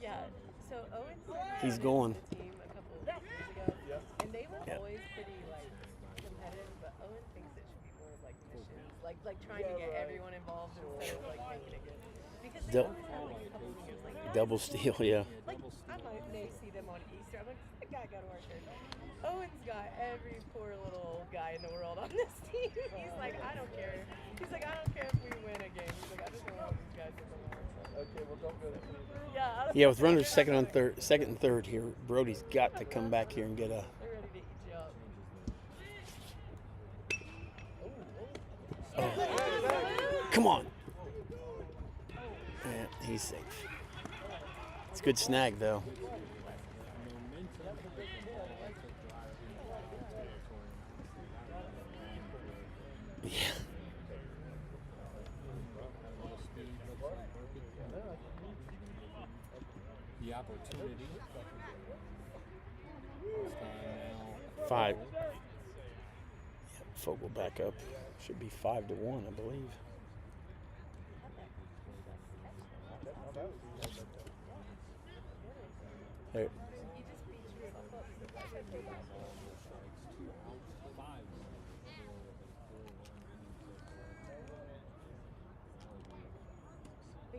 Yeah. So Owen He's going. the team a couple of years ago, and they were Yeah. always pretty like competitive. But Owen thinks it should be more of like missions, like trying to get everyone involved instead of like making it good. Because they always have like a couple of games like Double steal, yeah. Like, I may see them on Easter. I'm like, that guy got to our church. Owen's got every poor little old guy in the world on this team. He's like, I don't care. He's like, I don't care if we win a game. He's like, I just don't want these guys to come on. Okay, well, don't go to Yeah. I don't Yeah, with care. runners second and third here, Brody's got to come back here and get a. They're ready to eat you up. Come on. Yeah, he's safe. It's a good snag though. Yeah. The opportunity. This time now. 5. Fogel back up. Should be 5-1, I believe. There. You just beat yourself up.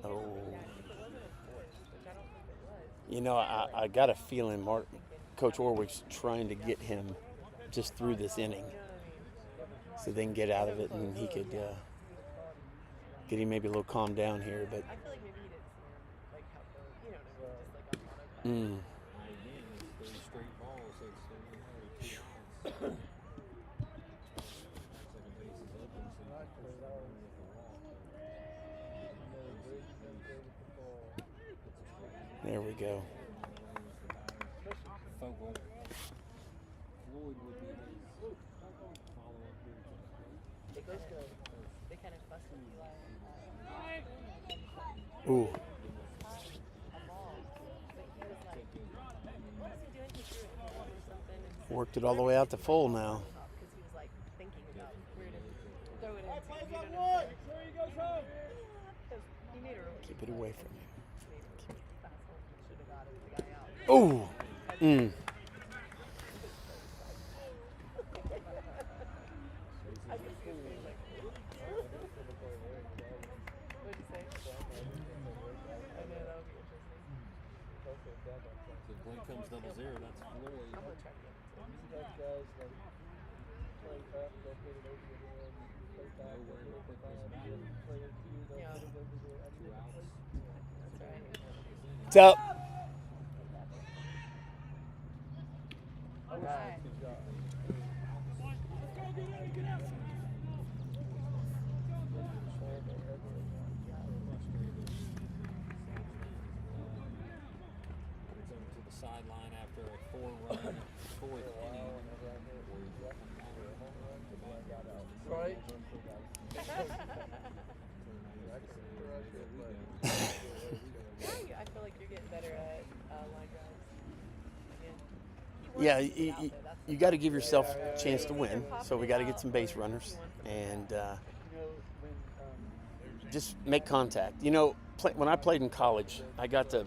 Oh. If it wasn't enforced, which I don't think it was. You know, I got a feeling Coach Orwick's trying to get him just through this inning You know what I mean? so they can get out of it and he could get him maybe a little calmed down here. But I feel like maybe he didn't see him, like how you know what I mean, just like on autopilot. Again, it's 3 straight balls, so it's 2 outs. Second base is open, so you can push the runner with the wall. there we go. Fogel. Floyd would be his follow-up here. They kind of fussed with Eli. Ooh. A ball, but he was like, "What is he doing? He threw it home or something." And Worked it all the way out to full now. because he was like thinking about where to throw it into. You know what I'm saying? 'Cause he made a really Keep it away from you. fast home. Should have got it. The guy out. Ooh. Mm. I can see his face like. What'd you say? I know that would be interesting. So if Blake comes 0-0, that's Floyd. I'm gonna track him. Those guys, like, play up, they'll get it over again, play back, they'll get it over again, play it to you, they'll Yeah. get it over again. I mean, 2 outs. That's right. What's up? All right. good job. Brings him to the sideline after a 4-run 4th inning. Right? I feel like you're getting better at line drives. Again. Yeah, you got to give yourself a chance to win. So we got to get some base runners and just make contact. You know, when I played in college, I got to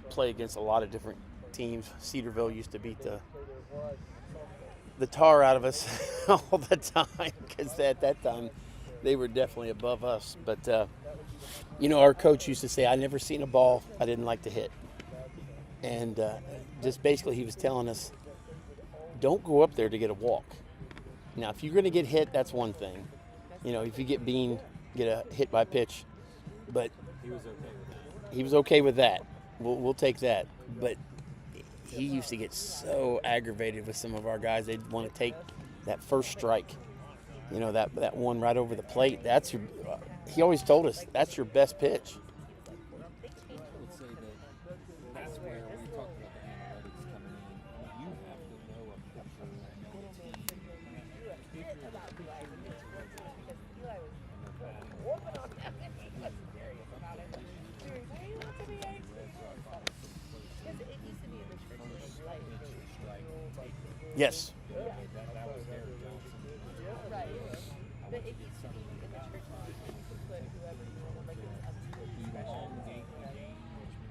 play against a lot of different teams. Cedarville used to beat the tar out of us all the time because at that time they were definitely above us. But our coach used to say, "I never seen a ball I didn't like to hit," and just basically he was telling us, don't go up there to get a walk. Now, if you're going to get hit, that's one thing. If you get get a hit by pitch, but he was okay with that. We'll take that. But he used to get so aggravated with some of our guys. They'd want to take that first strike. That one right over the plate. That's your. He always told us that's your best pitch. I would say that's where we talked about the analytics coming in. You have to know a pitcher, know a team. Yes. That was Derek Johnson. Right. But it used to be in the church, you could put whoever you wanted, like it was up to the discretion.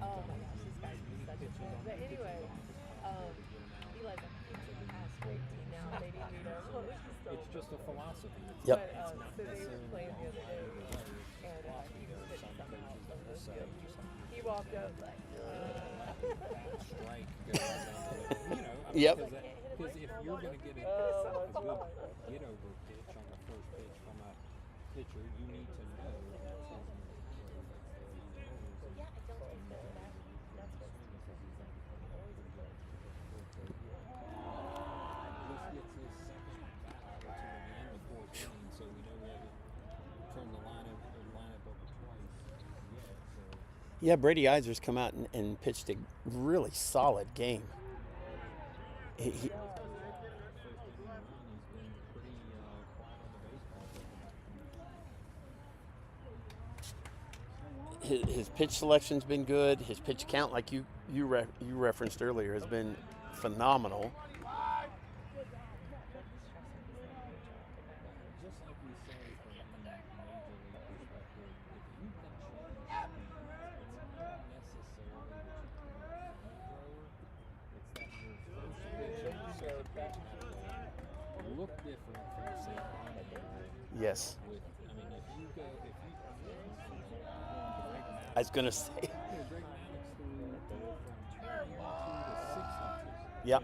Oh my gosh, this guy's such a fan. But anyway, Eli's like, he has great team now. They didn't need him. Well, which is still. It's just a philosophy. Yep. But, so they were playing the other day, and he was hitting somehow. It was good. He walked up like, Strike goes down to Yep. Because if you're going to get a good get over pitch on the first pitch from a pitcher, you need to know that's his yeah, I don't think that's what This gets his second bat opportunity in the fourth inning, so we know we haven't turned the lineup over twice yet. So Yeah, Brady Eiser's come out and pitched a really solid game. He his pitch selection's been good. His pitch count, like you referenced earlier, has been phenomenal. just like we say from a major league perspective, if you can change speed, it's not necessarily that you can be a thrower. It's that your first pitch and your second pitch have to look different from say line guy. Yes. With, I mean, if you Greg I was gonna say. Maddox threw from 22 to 62. Yep.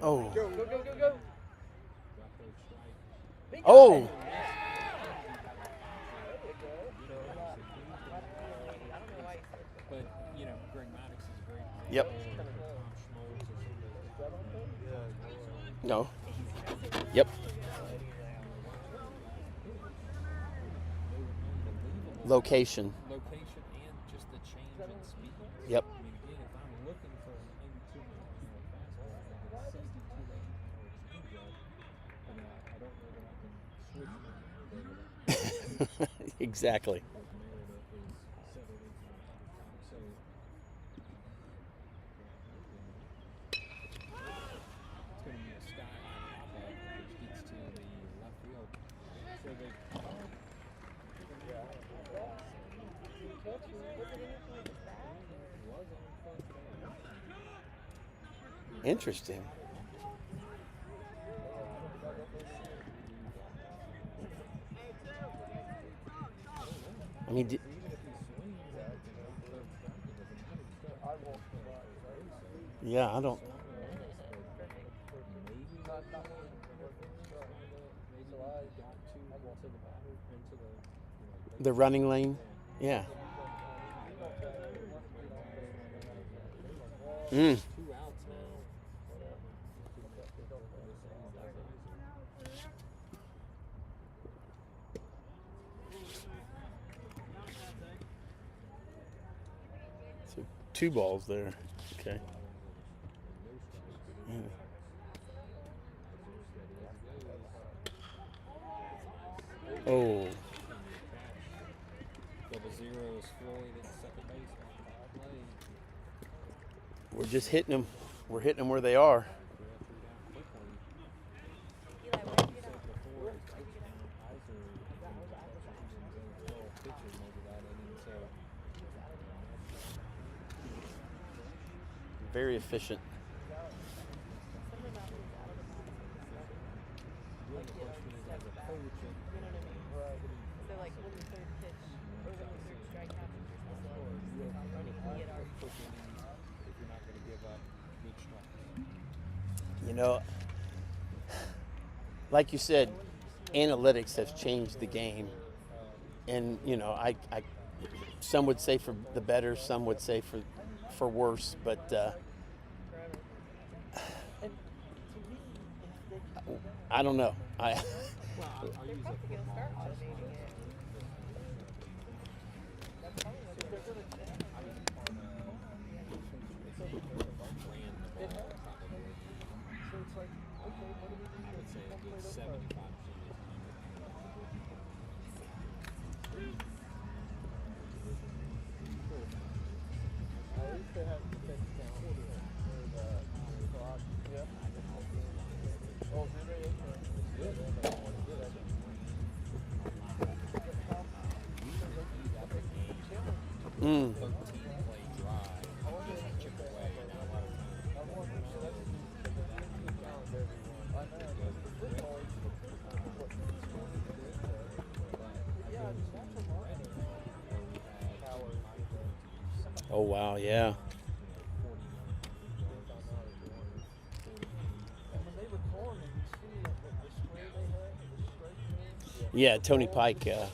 Oh. Go, go, go, go, go. Oh. But, Greg Maddox is a great example. Yep. Tom Schmoltz or No. Yep. Location. location and just the change in speed. Yep. I mean, again, if I'm looking for an 82 mile an hour fastball and a 62 mile an hour changeup, I don't know that I can switch my hand over that. Exactly. Because Merida is 7 or 8 miles an hour. So it's going to be a sky high pop up, which gets to the left field. So they. Interesting. I mean, yeah, I don't. The running lane, yeah. Mm. 2 outs now. So 2 balls there. Okay. Yeah. Oh. Double zero is Floyd at second base on foul play. We're just hitting them. We're hitting them where they are. Eli, where did you get out? Before, Iser pitching over that inning, so very efficient. Something about his out of the box is like, Really, the question is, as a coach, you know what I mean? So like when the third pitch or when the third strike happens, you're supposed to like stop running and get our quick innings if you're not going to give up big strikes. You know, like you said, analytics has changed the game, and you know, I some would say for the better, some would say for worse, but I don't know. Well, I'll They're use a probably gonna football start analogy. automating it. That's probably what they're gonna do. I was part of ran the ball probably. So it's like, okay, what do we do? I would say a good 75% of the time. At least they have the fence count or the clock. Yeah. Oh, do they? Okay. Mm. 13 play drive, just chip away. Now a lot of times Oh wow, yeah. Yeah, Tony Pike. So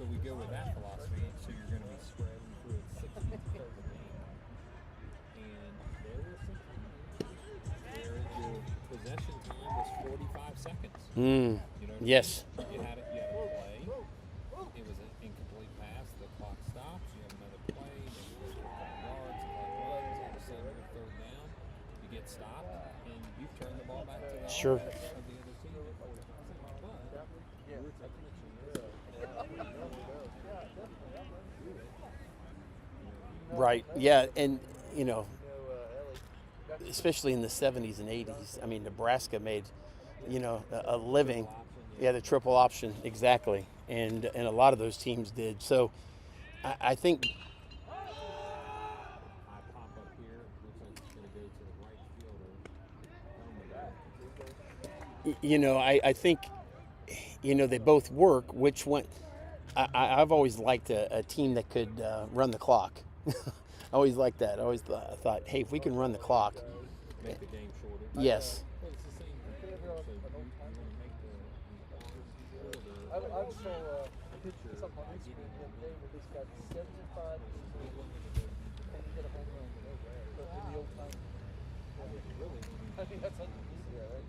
we go with that philosophy. So you're going to be spreading through a 60 total game, and there were some times where your possession time was 45 seconds. Mm. You know, Yes. you had a play. It was an incomplete pass. The clock stops. You have another play. Maybe you score a couple yards. The clock runs. All of a sudden, you're third down. You get stopped, and you've turned the ball back to the Sure. offense of the other team at 45 seconds. But we're taking a chance. Right. Yeah, and you know, especially in the 70s and 80s, I mean, Nebraska made, you know, a living. Yeah, the triple option, exactly, and a lot of those teams did. So, I think, I pop up here. Looks like it's going to go to the right fielder. you know, I think, you know, they both work. Which one? I've always liked a team that could run the clock. I always liked that. I always thought, hey, if we can run the clock, Make the game shorter. yes. Well, it's the same thing. So you want to make the I saw a picture something on Instagram the other day where this guy 75 and he hit a home run. But in the old time, I think that's unbelievable.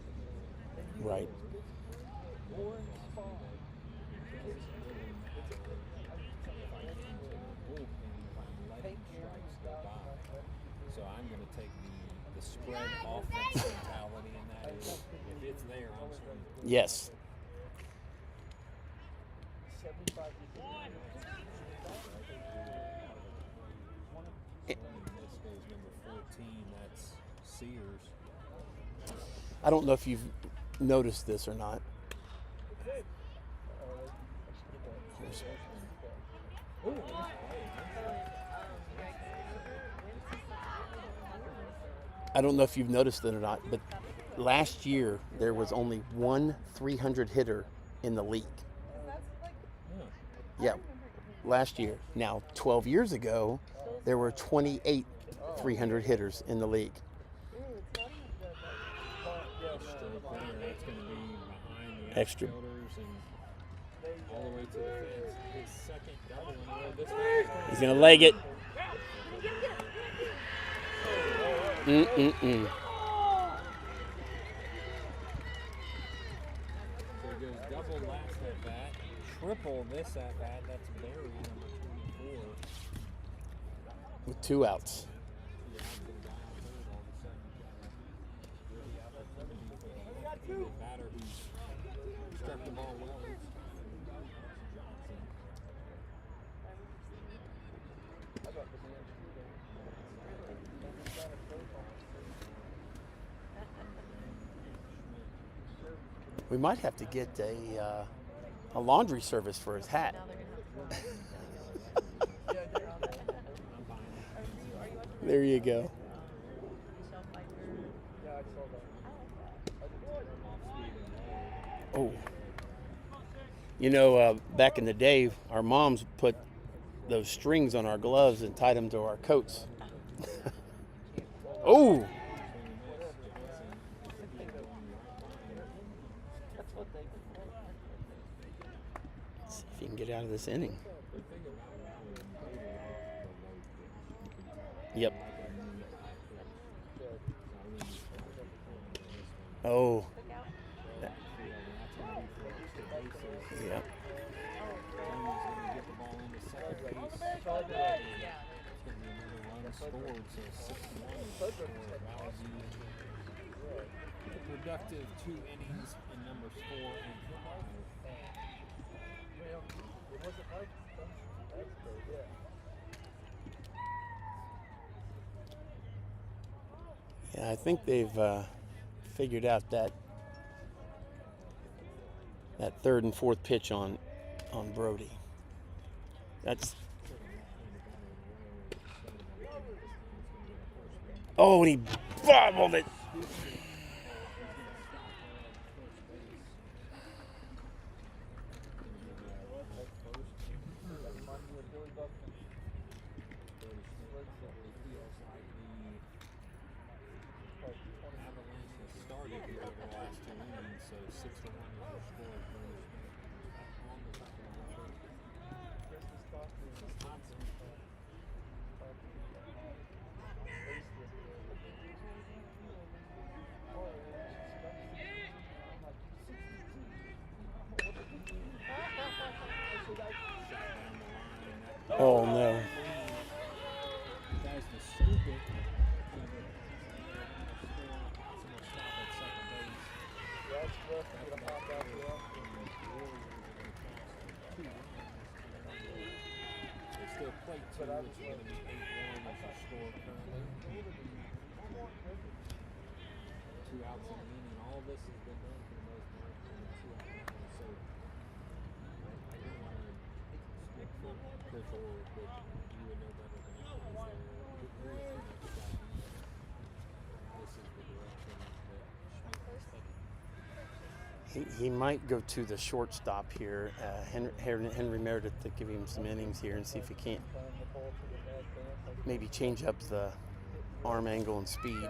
Right. Warren Spahn. So I'm going to take the spread offense mentality, and that is, if it's there, I'm swinging. Yes. 75 This goes number 14. That's Sears. I don't know if you've noticed this or not. I don't know if you've noticed it or not, but last year there was only one 300 hitter in the league. Yeah, last year. Now, 12 years ago, there were 28 300 hitters in the league. Extra corner, that's going to be behind the Extra. outfielders and all the way to the fence. His second double in a row. This guy's He's going to leg it. So he goes double last at bat, triple this at bat. That's Barry, number 24. With 2 outs. Yeah, the guy out third all of a sudden really opportunity for the batter who's struck the ball well. Johnson. We might have to get a laundry service for his hat. Now they're gonna There you go. You know, back in the day, our moms put those strings on our gloves and tied them to our coats. Oh! Let's see if he can get out of this inning. Yep. Oh. Yep. Productive 2 innings in numbers 4 and 5. Yeah, I think they've figured out that third and fourth pitch on Brody. That's and he bobbled it. Oh no. He might go to the shortstop here, Henry Meredith, to give him some innings here and see if he can't maybe change up the arm angle and speed.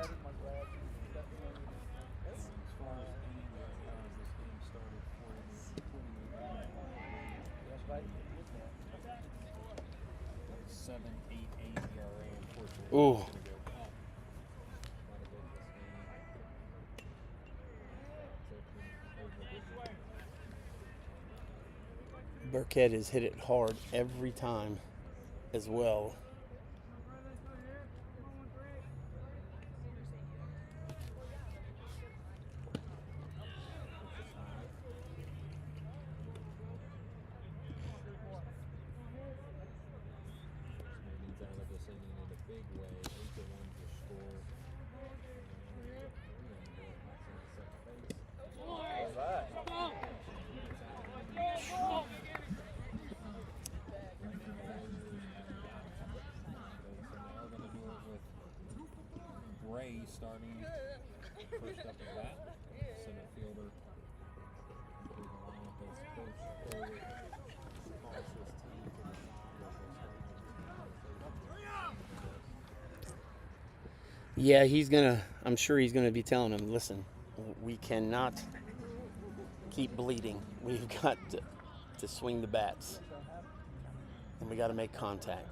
Ooh. Burkhead has hit it hard every time as well. Starting first up at bat, center fielder. Yeah, I'm sure he's gonna be telling him, listen, we cannot keep bleeding. We've got to swing the bats, and we got to make contact.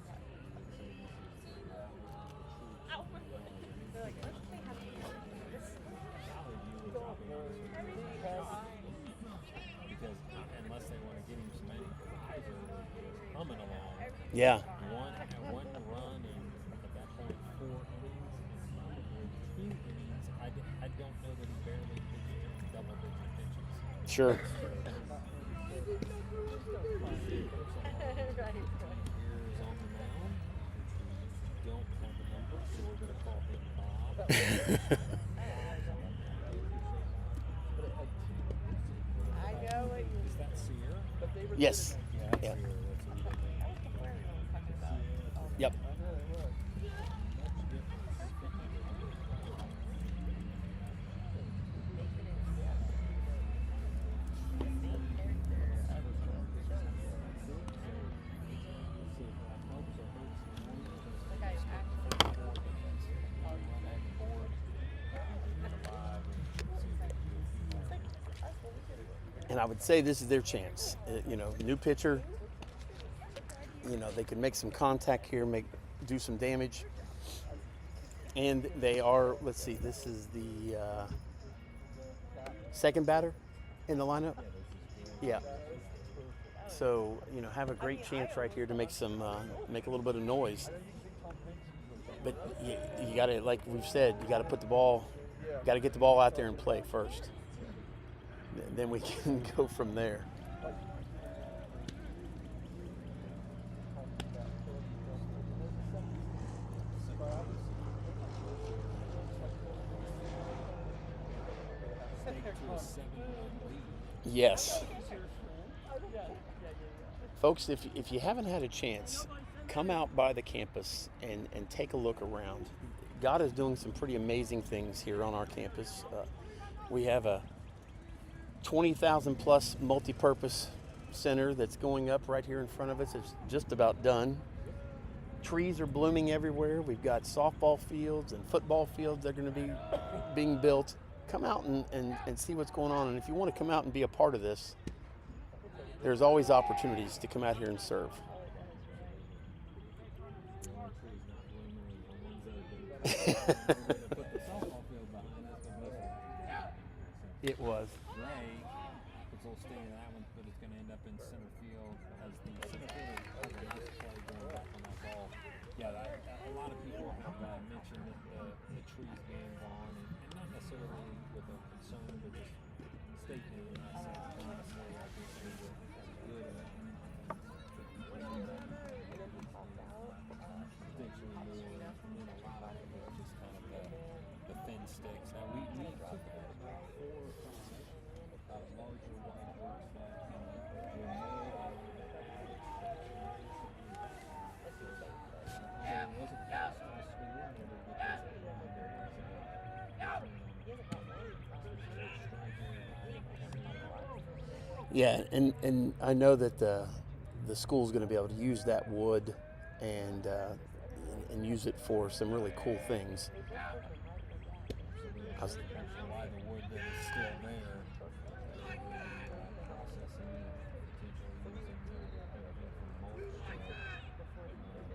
Yeah. One run and at that point 4 innings and 2 innings. I don't know that he barely pitched double-digit pitches. Sure. Right. Here's on the mound. Don't have a number, so we're going to call him Bob. I know what you. Is that Sierra? Yes. Yeah. Yep. And I would say this is their chance. You know, new pitcher. You know, they can make some contact here, do some damage. And they are, let's see, this is the second batter in the lineup. Yeah. So, you know, have a great chance right here to make make a little bit of noise. But you got to, like we've said, you got to get the ball out there and play first. Then we can go from there. Yes. Folks, if you haven't had a chance, come out by the campus and take a look around. God is doing some pretty amazing things here on our campus. We have a 20,000 plus multi-purpose center that's going up right here in front of us. It's just about done. Trees are blooming everywhere. We've got softball fields and football fields that are going to be being built. Come out and see what's going on. And if you want to come out and be a part of this, there's always opportunities to come out here and serve. It was. Ray, it's all staying in that one, but it's going to end up in center field as the center fielder has a nice play going back on that ball. Yeah, a lot of people have mentioned that the trees being gone, and not necessarily with a concern, but just statement. Honestly, I think it's good. Potentially more, a lot of it was just kind of the thin sticks. Now we took about 4 or 5 larger white birds that were more there wasn't fast on the school. Yeah, and I know that the school's going to be able to use that wood and use it for some really cool things. That's why the wood that is still there, processing and potentially using for mulch,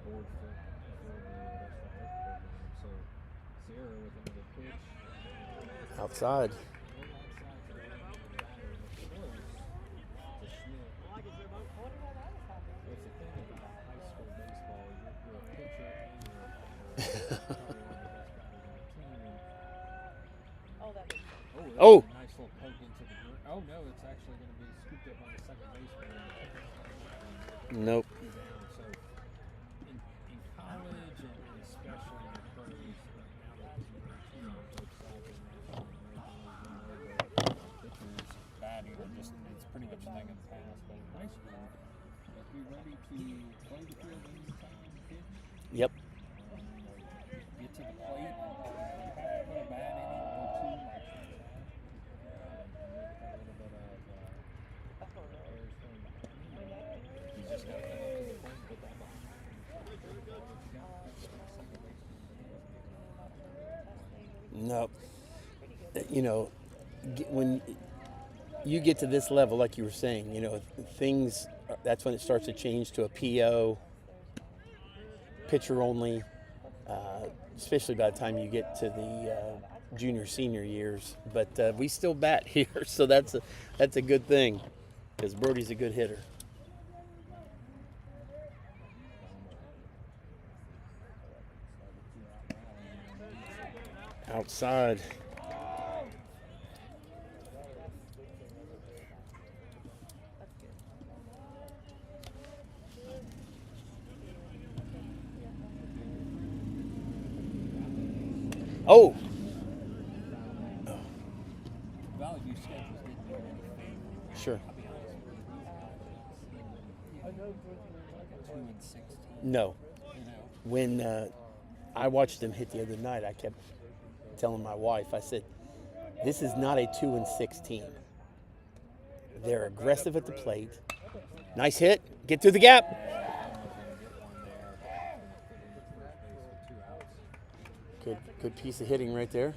board for the industrial program. So Sierra with another pitch. Outside. Oh! Nice little poke into the green. Oh no, it's actually going to be scooped up on the second baseman. Nope. So in college and especially in the pros, now that both sides are pitchers batting are just, it's pretty much a thing of the past. But in high school, if you're ready to play the field anytime pitch, Yep. get to the plate, you have to put a bat in it or two, like you just got to come up to the plate and put that behind. No. You know, when you get to this level, like you were saying, you know, that's when it starts to change to a PO, pitcher only, especially by the time you get to the junior, senior years. But we still bat here, so that's a good thing because Brody's a good hitter. Outside. Oh! Valley View schedules didn't do anything. Sure. I'll be honest with you. 2 and 16. No. You know. When I watched them hit the other night, I kept telling my wife, I said, this is not a 2 and 16. They're aggressive at the plate. Nice hit. Get through the gap. Good piece of hitting right there.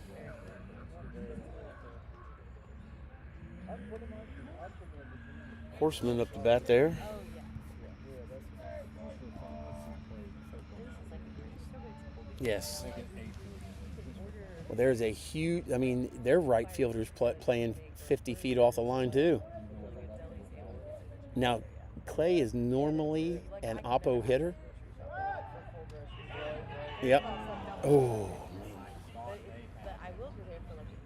Horseman up the bat there. Oh, yeah. Yes. They get 8 Well, there's a huge. I mean, their right fielders playing 50 feet off the line too. Now, Clay is normally an oppo hitter. Yep. Oh man. But I will go there for like a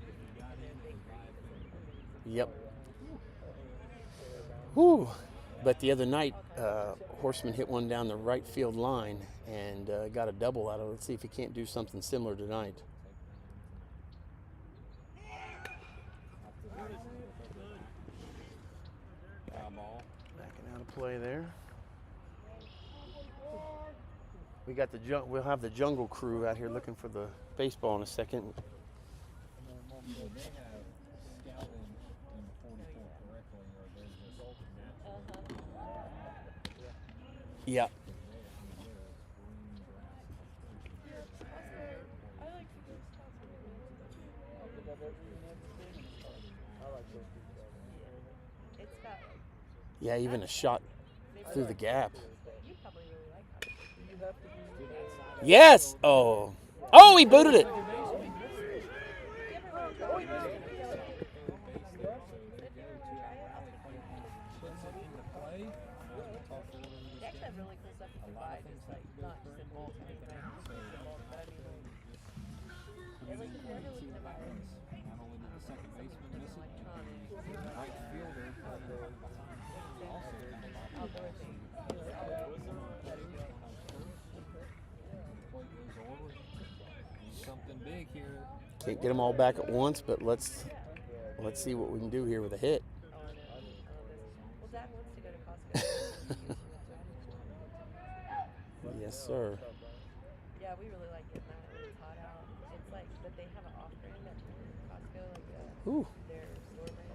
big Yep. Whew. But the other night, Horseman hit one down the right field line and got a double out of it. Let's see if he can't do something similar tonight. Backing out of play there. We got we'll have the jungle crew out here looking for the baseball in a second. Either they have scouted in the 44 correctly, or they're just natural. Yeah. It's got like, Yeah, even a shot through the gap. you probably really like that. Yes. Oh. Oh, he booted it. They actually have really cool stuff you can buy, just like not just in bulk, but I mean, it's like if you're ever looking at my Not only did the second baseman miss it, electronics, the right fielder also outdoor things. something big here. Can't get them all back at once, but let's see what we can do here with a hit. Oh, I know. I love this. Well, Dad wants to go to Costco. Yes, sir. Yeah, we really like getting that when it's hot out. It's like that they have an off-brand at Costco, like Ooh. their store brand.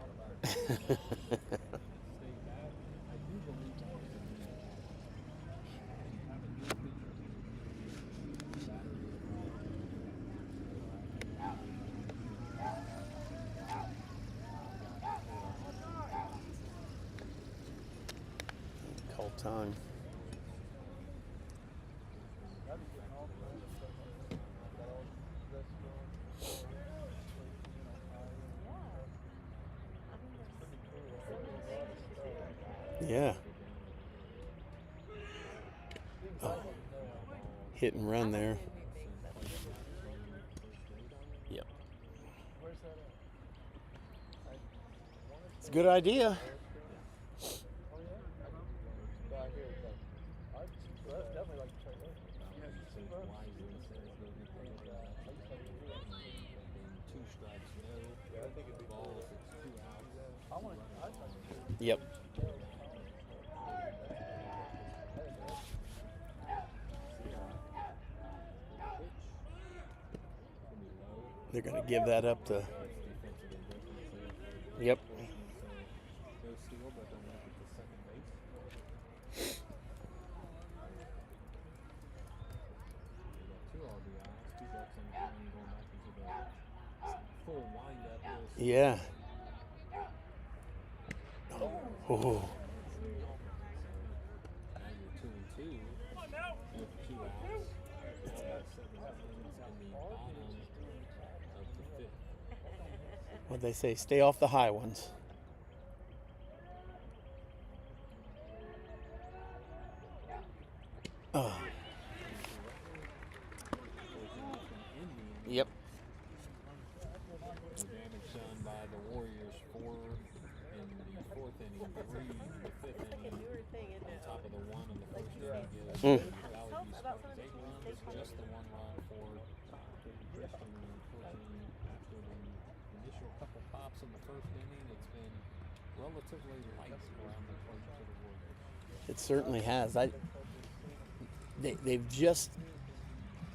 Call time. Yeah. Oh. Hit and run there. Yep. It's a good idea. Yep. They're going to give that up to. Yep. Yeah. Oh. What'd they say? Stay off the high ones. Oh. Yep. The damage done by the Warriors 4 in the 4th inning, 3 in the 5th inning, on top of the 1 in the 1st inning. Valley View Spartans 8 runs, just the 1 run for Christian. Unfortunately, after the initial couple pops in the 1st inning, it's been relatively light around the plate for the Warriors. It certainly has. They've just.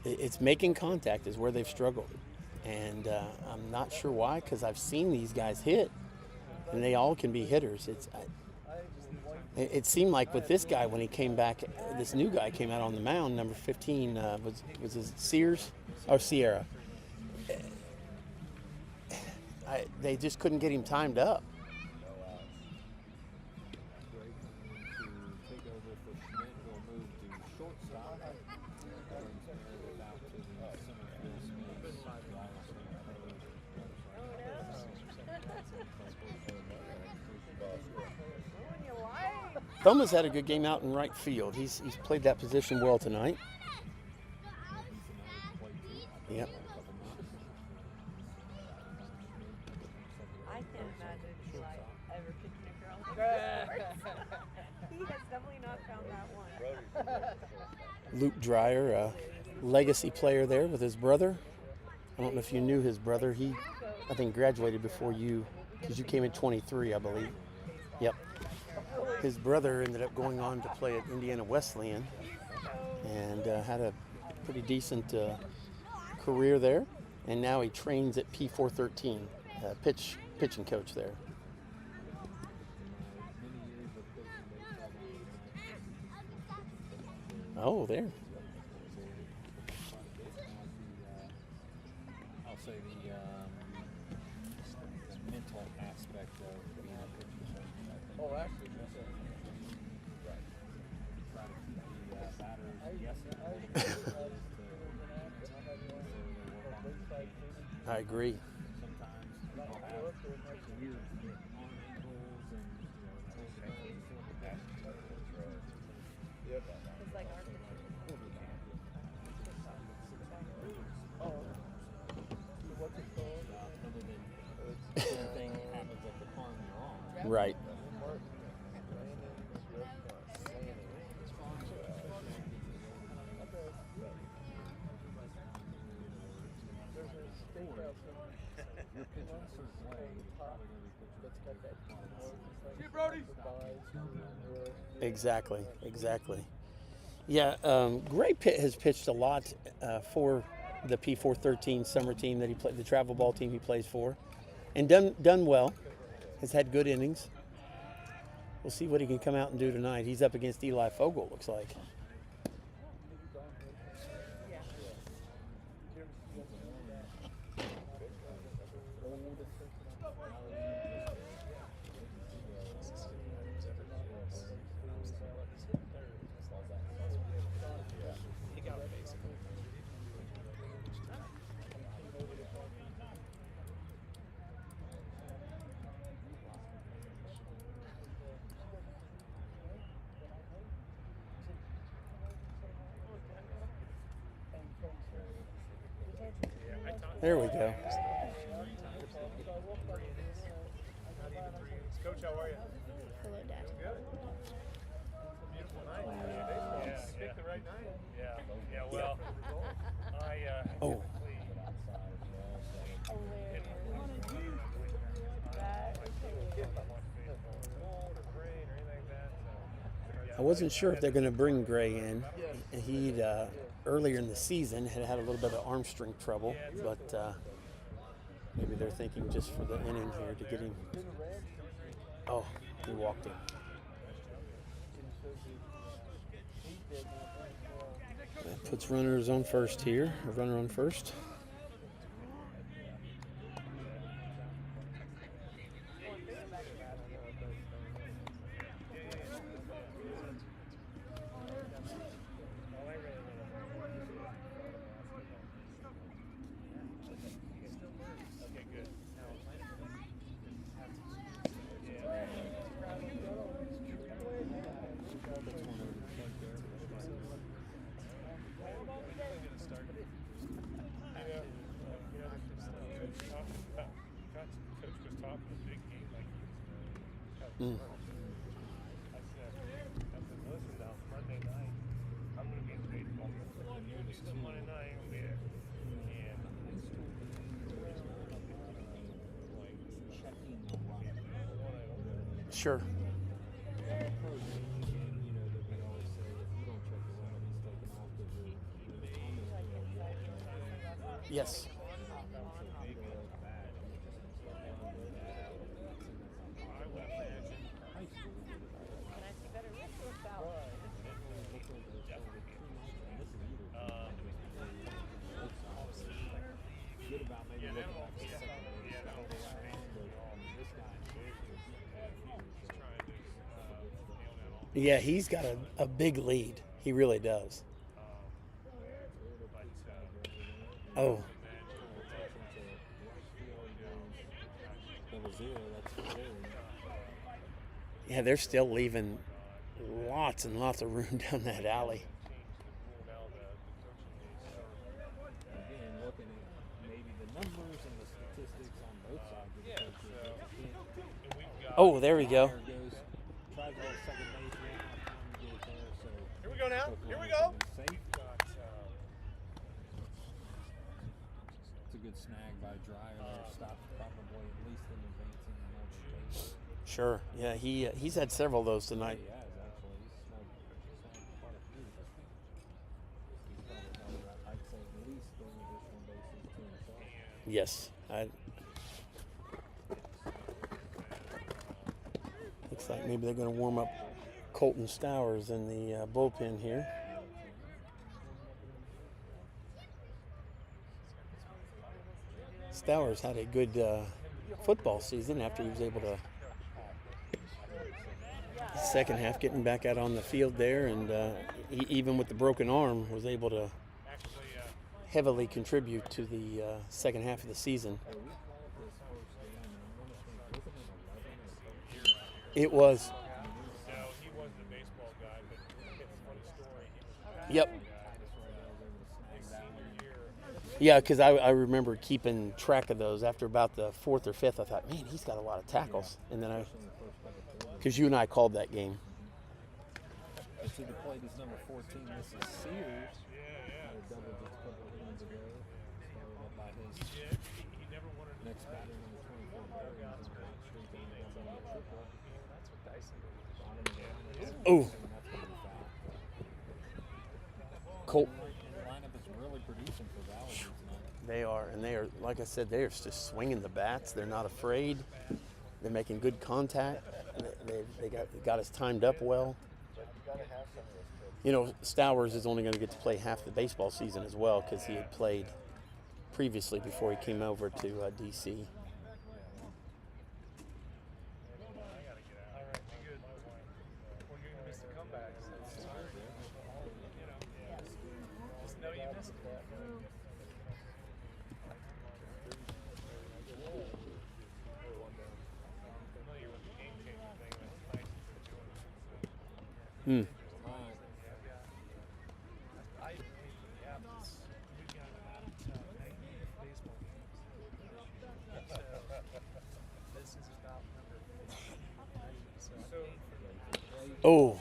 It's making contact is where they've struggled. And I'm not sure why, because I've seen these guys hit, and they all can be hitters. It seemed like with this guy when he came back, this new guy came out on the mound, number 15 was his Sears or Sierra. They just couldn't get him timed up. Thoma's had a good game out in right field. He's played that position well tonight. Yep. I can't imagine Eli ever kicking a girl off the court. He has definitely not found that one. Luke Dreyer, a legacy player there with his brother. I don't know if you knew his brother. He, I think, graduated before you, because you came in 23, I believe. Yep. His brother ended up going on to play at Indiana Wesleyan and had a pretty decent career there. And now he trains at P413, pitching coach there. Oh, there. I'll say the mental aspect of being a pitcher. Oh, actually, Try to keep the batters guessing a little bit so they work on the I agree. sometimes they'll have weird arm angles and It's like our picture. what's it called? other than everything happens at the palm of your arm. Right. You're pitching a certain way, probably every pitcher Exactly. Yeah, Gray Pitt has pitched a lot for the P413 summer team that he played, the travel ball team he plays for, and done well. Has had good innings. We'll see what he can come out and do tonight. He's up against Eli Fogel, looks like. There we go. Coach, how are you? Hello, Dad. Good. Beautiful night. Yeah, picked the right night. Yeah, well, Oh, I wasn't sure if they're going to bring Gray in. He'd earlier in the season had a little bit of arm strength trouble, but maybe they're thinking just for the inning here to get him. Oh, he walked him. That puts runners on first here. A runner on first. Mm. Sure. Yes. Yeah, he's got a big lead. He really does. Oh. Yeah, they're still leaving lots and lots of room down that alley. Again, looking at maybe the numbers and the statistics on both sides of the coach. Oh, there we go. Tries a little second base, won't have time to get it there, so Here we go now. so Here we long as go. it is safe. It's a good snag by Dryer there. Stopped probably at least in advancing another base. Sure. Yeah, he's had several of those tonight. He has actually. He's snagged quite a few. He's probably got, I'd say, at least 3 additional bases to himself. Yes. Looks like maybe they're going to warm up Colton Stowers in the bullpen here. Stowers had a good football season after he was able to, second half, getting back out on the field there, and he, even with the broken arm, was able to heavily contribute to the second half of the season. It was. No, he wasn't a baseball guy, but it's a funny story. Yep. Yeah, because I remember keeping track of those. After about the 4th or 5th, I thought, man, he's got a lot of tackles. And then because you and I called that game. I should have played his number 14. This is Sears. Had a double just a couple of games ago. Started up by his next batter, number 24, Barry. He's a great streak on the double and the triple. That's what Dyson did. Bottom of the lineup. Oh. And that's going to be foul. Colt. The lineup is really producing for Valley tonight. They are, and they are, like I said, they are just swinging the bats. They're not afraid. They're making good contact. They got us timed up well. You know, Stowers is only going to get to play half the baseball season as well because he had played previously before he came over to DC. Hmm. Oh.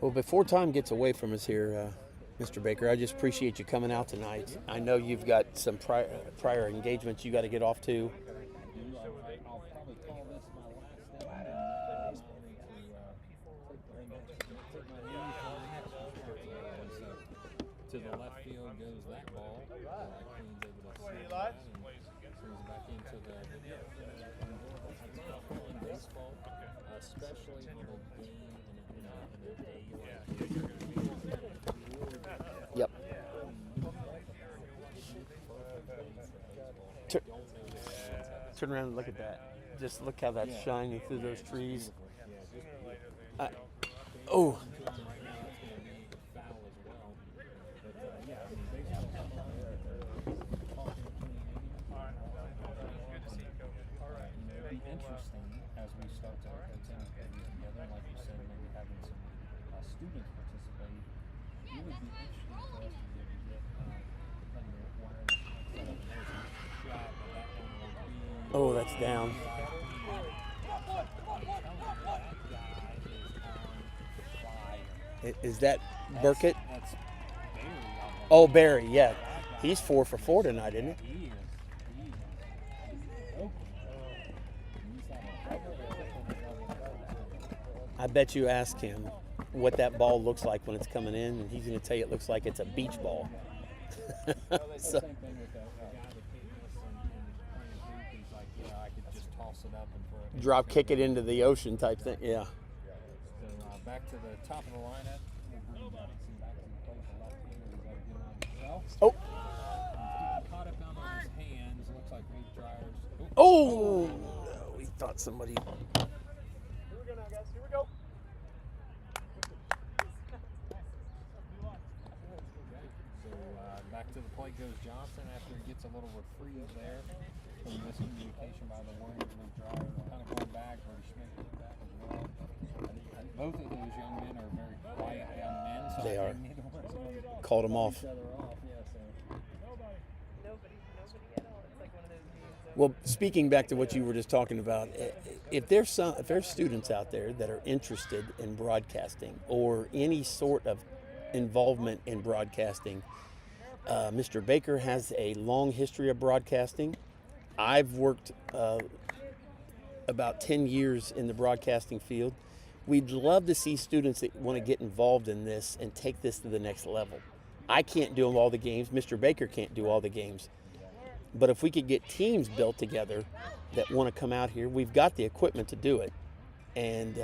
Well, before time gets away from us here, Mr. Baker, I just appreciate you coming out tonight. I know you've got some prior engagements you got to get off to. I'll probably call this my last day to the left field goes that ball. Cleans able to see that and brings back into the baseball, especially on a game in a day like Yep. Turn around and look at that. Just look how that's shining through those trees. Oh. Interesting as we start to continue together, like you said, maybe having some students participate. It would be interesting for us to be able to get wireless set up. There's a shot, but that one will be. Oh, that's down. Is that Burkett? That's Barry. Oh, Barry, yeah. He's 4 for 4 tonight, isn't it? He is. I bet you ask him what that ball looks like when it's coming in, and he's going to tell you it looks like it's a beach ball. So, Same thing with the guy that kicked us and playing hoop. He's like, yeah, I could just toss it up and throw it. drop kick it into the ocean type thing. Yeah. So back to the top of the lineup. We'll bring Jackson back to the plate for left field. He's got a good one himself. Oh. Caught it down on his hands. Looks like Reed Dryers. Oh. We thought somebody. Here we go now, guys. Here we go. So Back to the plate goes Johnson after he gets a little reprieve there from miscommunication by the Warriors with Dryer. Kind of going back, Brody Schmidt came back as well. Both of those young men are very quiet young men. So They are. neither one's going to Called them off. each other off. Yeah, so. Nobody at all. It's like one of those games. Well, speaking back to what you were just talking about, if there's students out there that are interested in broadcasting or any sort of involvement in broadcasting, Mr. Baker has a long history of broadcasting. I've worked about 10 years in the broadcasting field. We'd love to see students that want to get involved in this and take this to the next level. I can't do all the games. Mr. Baker can't do all the games. But if we could get teams built together that want to come out here, we've got the equipment to do it. And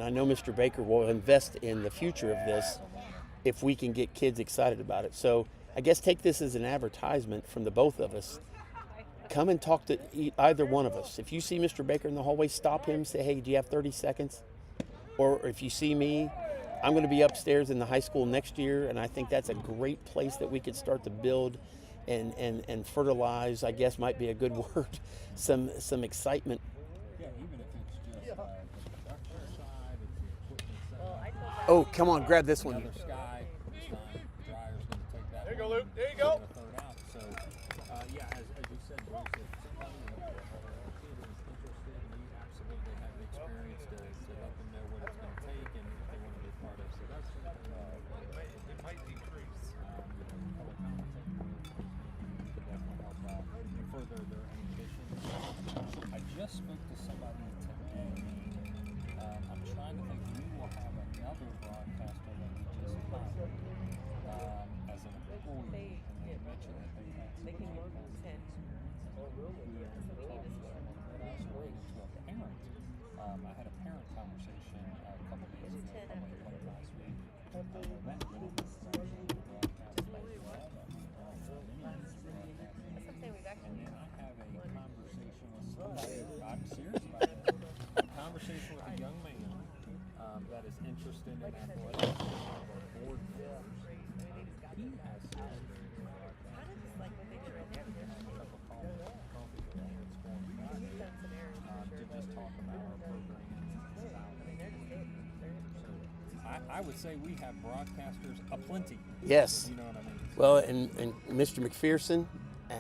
I know Mr. Baker will invest in the future of this if we can get kids excited about it. So I guess take this as an advertisement from the both of us. Come and talk to either one of us. If you see Mr. Baker in the hallway, stop him, say, hey, do you have 30 seconds? Or if you see me, I'm going to be upstairs in the high school next year, and I think that's a great place that we could start to build and fertilize, I guess might be a good word, some excitement. Yeah, even if it's just the production side, it's the equipment side. Well, I told that. Oh, come on, grab this one. Another sky. This time, Dryer's going to take that. There you go, one Luke. There you and go. get a third out. So, yeah, as you said, Bruce, if somebody or a kid is interested, and you absolutely have the experience to let them know what it's going to take and if they want to be part of. So that's it might decrease. Color commentating could definitely help out further their ambitions. I just spoke to somebody today. I'm trying to think. We will have another broadcaster that we just hired as an employee, and they mentioned that they had They can work 10. I had a parent conversation a couple days ago, probably late last week. That gentleman was actually broadcasting as well. That's something we've actually. And then I have a conversation with somebody, I'm serious about this, a conversation with a young man that is interested in athletics, or board members. He has some experience in How broadcasting. did this like what they did right there? Cup of coffee with him at Scoring Friday, He's done some areas for to sure. just talk about our program and about I mean, they're just good. They're I would say we have broadcasters aplenty. Yes. You know what I mean? Well, and Mr. McPherson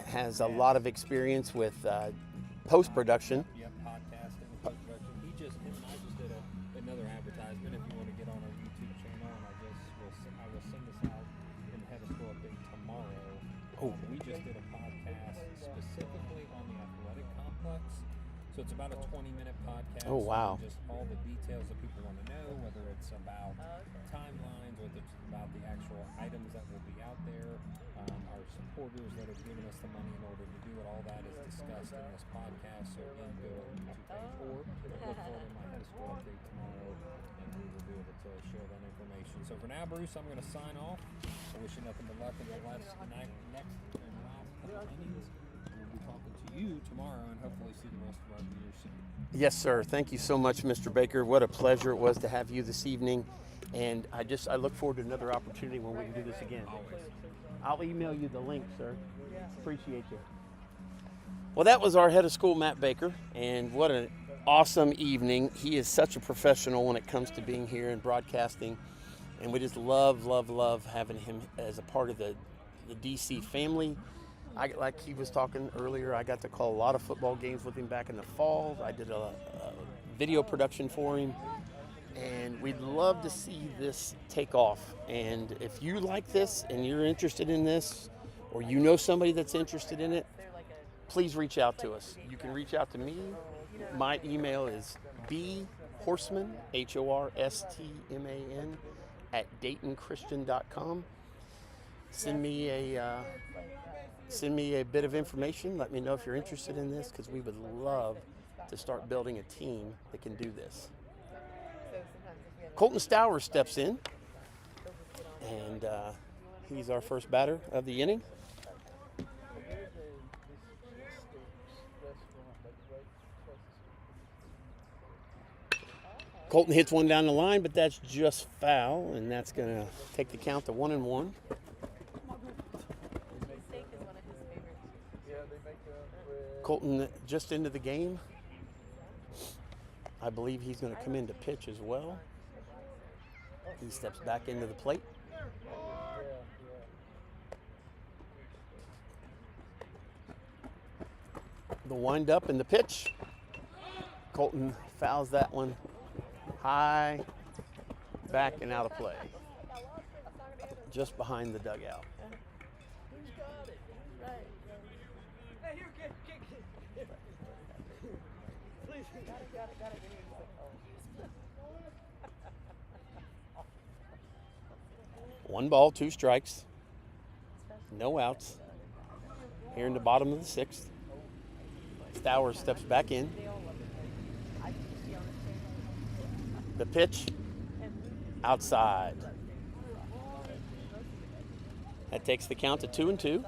has a lot of experience with post-production. Yep, podcasting, post-production. Him and I just did another advertisement. If you want to get on our YouTube channel, and I will send this out in the Head of School update tomorrow. Oh. We just did a podcast specifically on the athletic complex. So it's about a 20-minute podcast. Oh, wow. On just all the details that people want to know, whether it's about timelines, whether it's about the actual items that will be out there, our supporters that have given us the money in order to do it. All that is discussed in this podcast. So again, go to our YouTube page or look for it in my Head of School update tomorrow, and we will be able to share that information. So for now, Bruce, I'm going to sign off. I wish you nothing but luck in the next and last couple innings. We'll be talking to you tomorrow and hopefully see the rest of our viewers soon. Yes, sir. Thank you so much, Mr. Baker. What a pleasure it was to have you this evening. And I look forward to another opportunity when we can do this again. I'll email you the link, sir. Appreciate you. Well, that was our head of school, Matt Baker, and what an awesome evening. He is such a professional when it comes to being here and broadcasting, and we just love having him as a part of the DC family. Like he was talking earlier, I got to call a lot of football games with him back in the fall. I did a video production for him, and we'd love to see this take off. And if you like this and you're interested in this, or you know somebody that's interested in it, please reach out to us. You can reach out to me. My email is bhorstman, HORSTMAN, @DaytonChristian.com. Send me a bit of information. Let me know if you're interested in this, because we would love to start building a team that can do this. Colton Stower steps in, and he's our first batter of the inning. Colton hits one down the line, but that's just foul, and that's going to take the count to 1-1. Colton just into the game. I believe he's going to come into pitch as well. He steps back into the plate. The wind up and the pitch. Colton fouls that one high, back and out of play. Just behind the dugout. One ball, 2 strikes. No outs. Here in the bottom of the 6th. Stowers steps back in. The pitch outside. That takes the count to 2-2.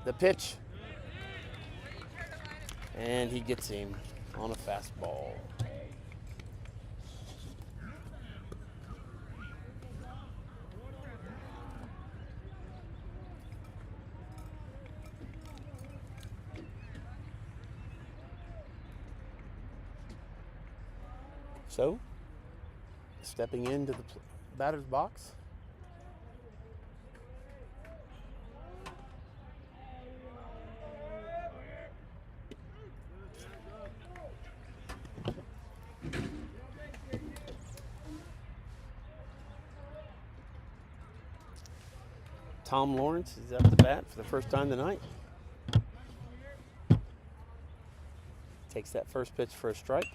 The pitch. And he gets him on a fastball. So, stepping into the batter's box. Tom Lawrence is up to bat for the first time tonight. Takes that first pitch for a strike.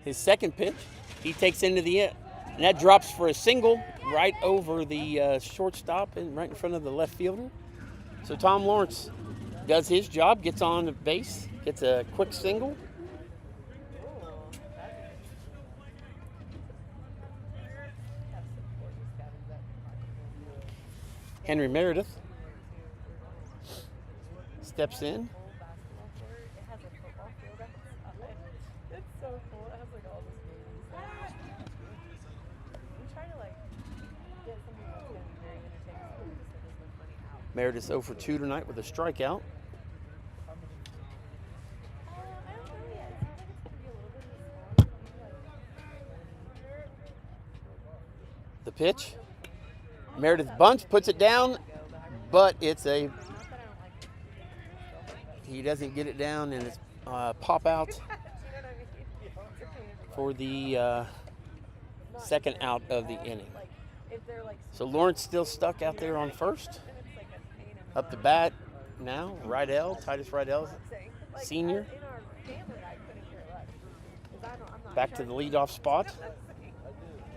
His second pitch, he takes into the end. And that drops for a single right over the shortstop and right in front of the left fielder. So Tom Lawrence does his job, gets on the base, gets a quick single. Henry Meredith steps in. It's so cool. It has like all this games. We try to like get something that's going to be very entertaining so we just get as much money out. Meredith's 0 for 2 tonight with a strikeout. I don't know yet. It seems like it's going to be a little bit of a smaller. The pitch. Meredith bunts, puts it down, but it's a. He doesn't get it down, and it's pop out for the second out of the inning. So Lawrence still stuck out there on first. Up to bat now, Titus Rydell, senior. Back to the leadoff spot.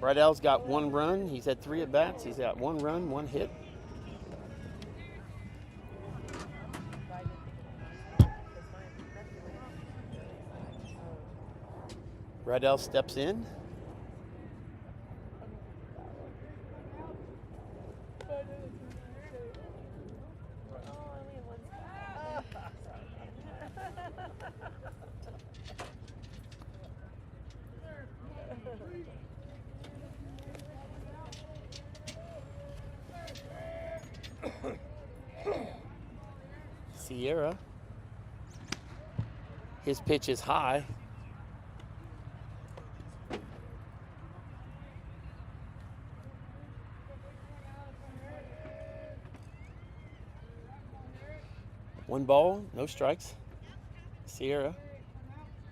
Rydell's got 1 run. He's had 3 at-bats. He's got 1 run, 1 hit. Rydell steps in. Sierra. His pitch is high. One ball, no strikes. Sierra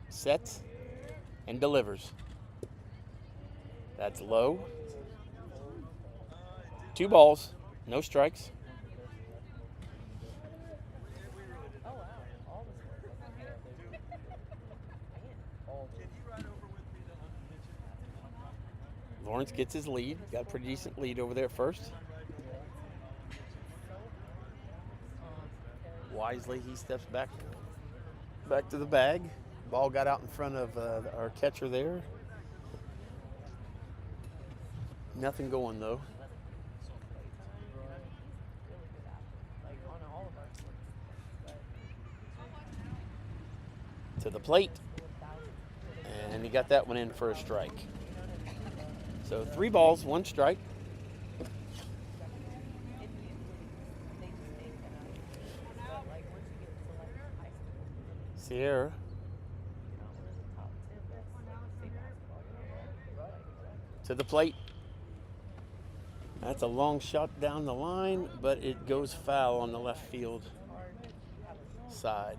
sets and delivers. That's low. 2 balls, no strikes. Lawrence gets his lead. Got a pretty decent lead over there at first. Wisely, he steps back to the bag. Ball got out in front of our catcher there. Nothing going though. To the plate. got that one in for a strike. So 3 balls, 1 strike. Sierra to the plate. That's a long shot down the line, but it goes foul on the left field side.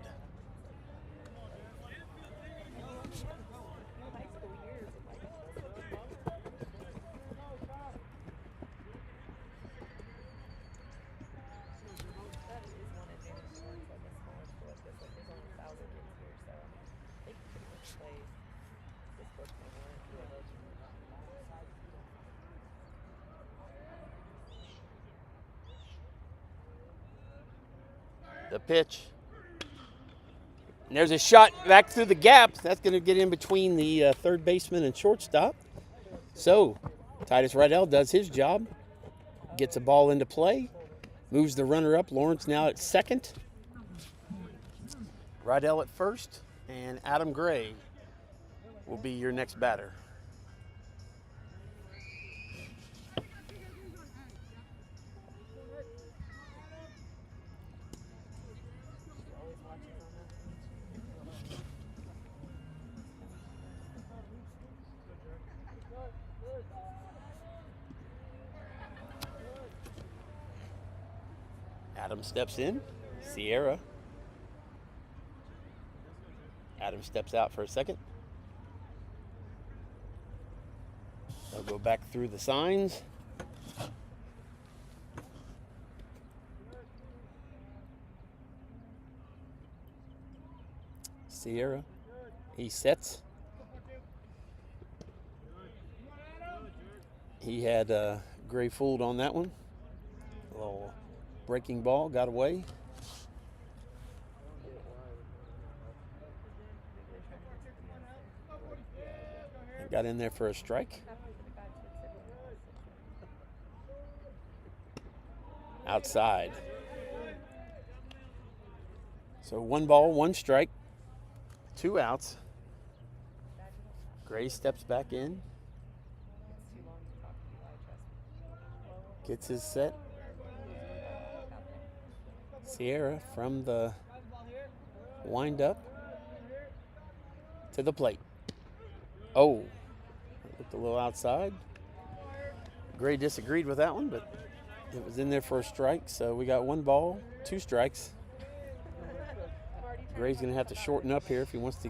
The pitch. And there's a shot back through the gap. That's going to get in between the third baseman and shortstop. So Titus Rydell does his job, gets a ball into play, moves the runner up. Lawrence now at second. Rydell at first, and Adam Gray will be your next batter. Adam steps in. Sierra. Adam steps out for a second. They'll go back through the signs. Sierra. He sets. He had Gray fooled on that one. A little breaking ball, got away. Got in there for a strike. Outside. So 1 ball, 1 strike, 2 outs. Gray steps back in. Gets his set. Sierra from the wind-up to the plate. Oh, looked a little outside. Gray disagreed with that one, but it was in there for a strike. So we got 1 ball, 2 strikes. Gray's going to have to shorten up here if he wants to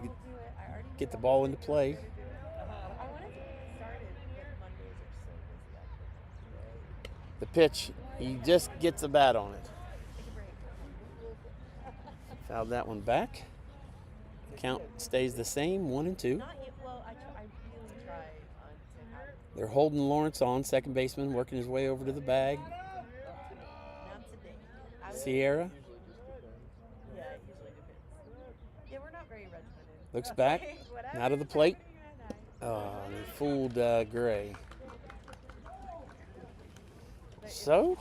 get the ball into play. The pitch, he just gets a bat on it. Fouled that one back. Count stays the same, 1-2. They're holding Lawrence on, second baseman, working his way over to the bag. Sierra. Looks back, out of the plate. Oh, he fooled Gray. So,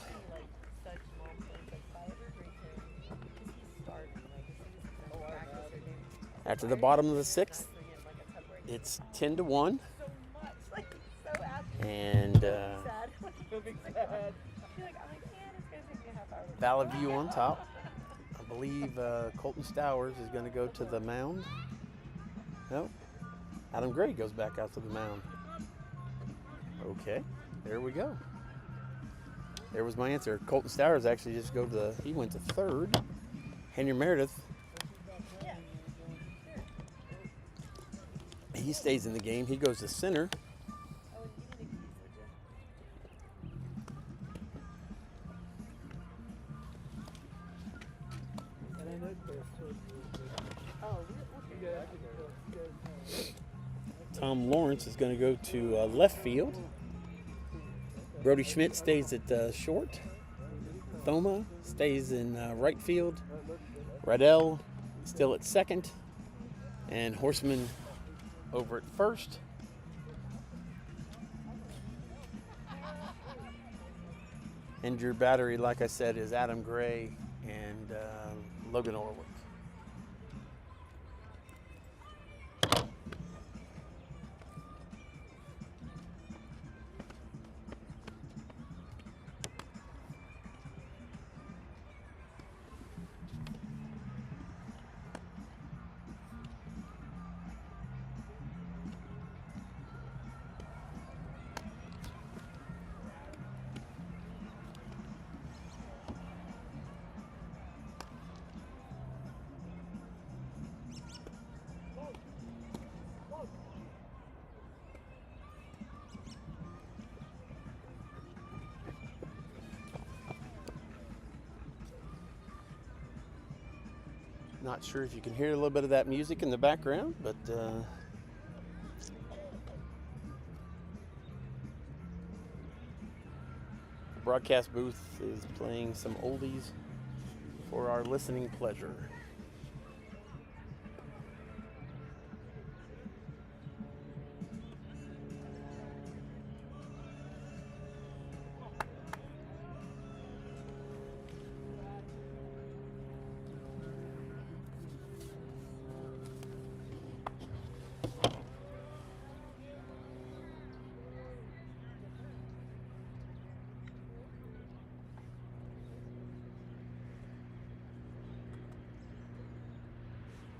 after the bottom of the 6th, it's 10-1. And Valley View on top. I believe Colton Stowers is going to go to the mound. No, Adam Gray goes back out to the mound. Okay, there we go. There was my answer. Colton Stowers actually just he went to third. Henry Meredith, he stays in the game. He goes to center. Tom Lawrence is going to go to left field. Brody Schmidt stays at short. Thoma stays in right field. Rydell still at second. And Horseman over at first. And your battery, like I said, is Adam Gray and Logan Orwick. Not sure if you can hear a little bit of that music in the background, but broadcast booth is playing some oldies for our listening pleasure.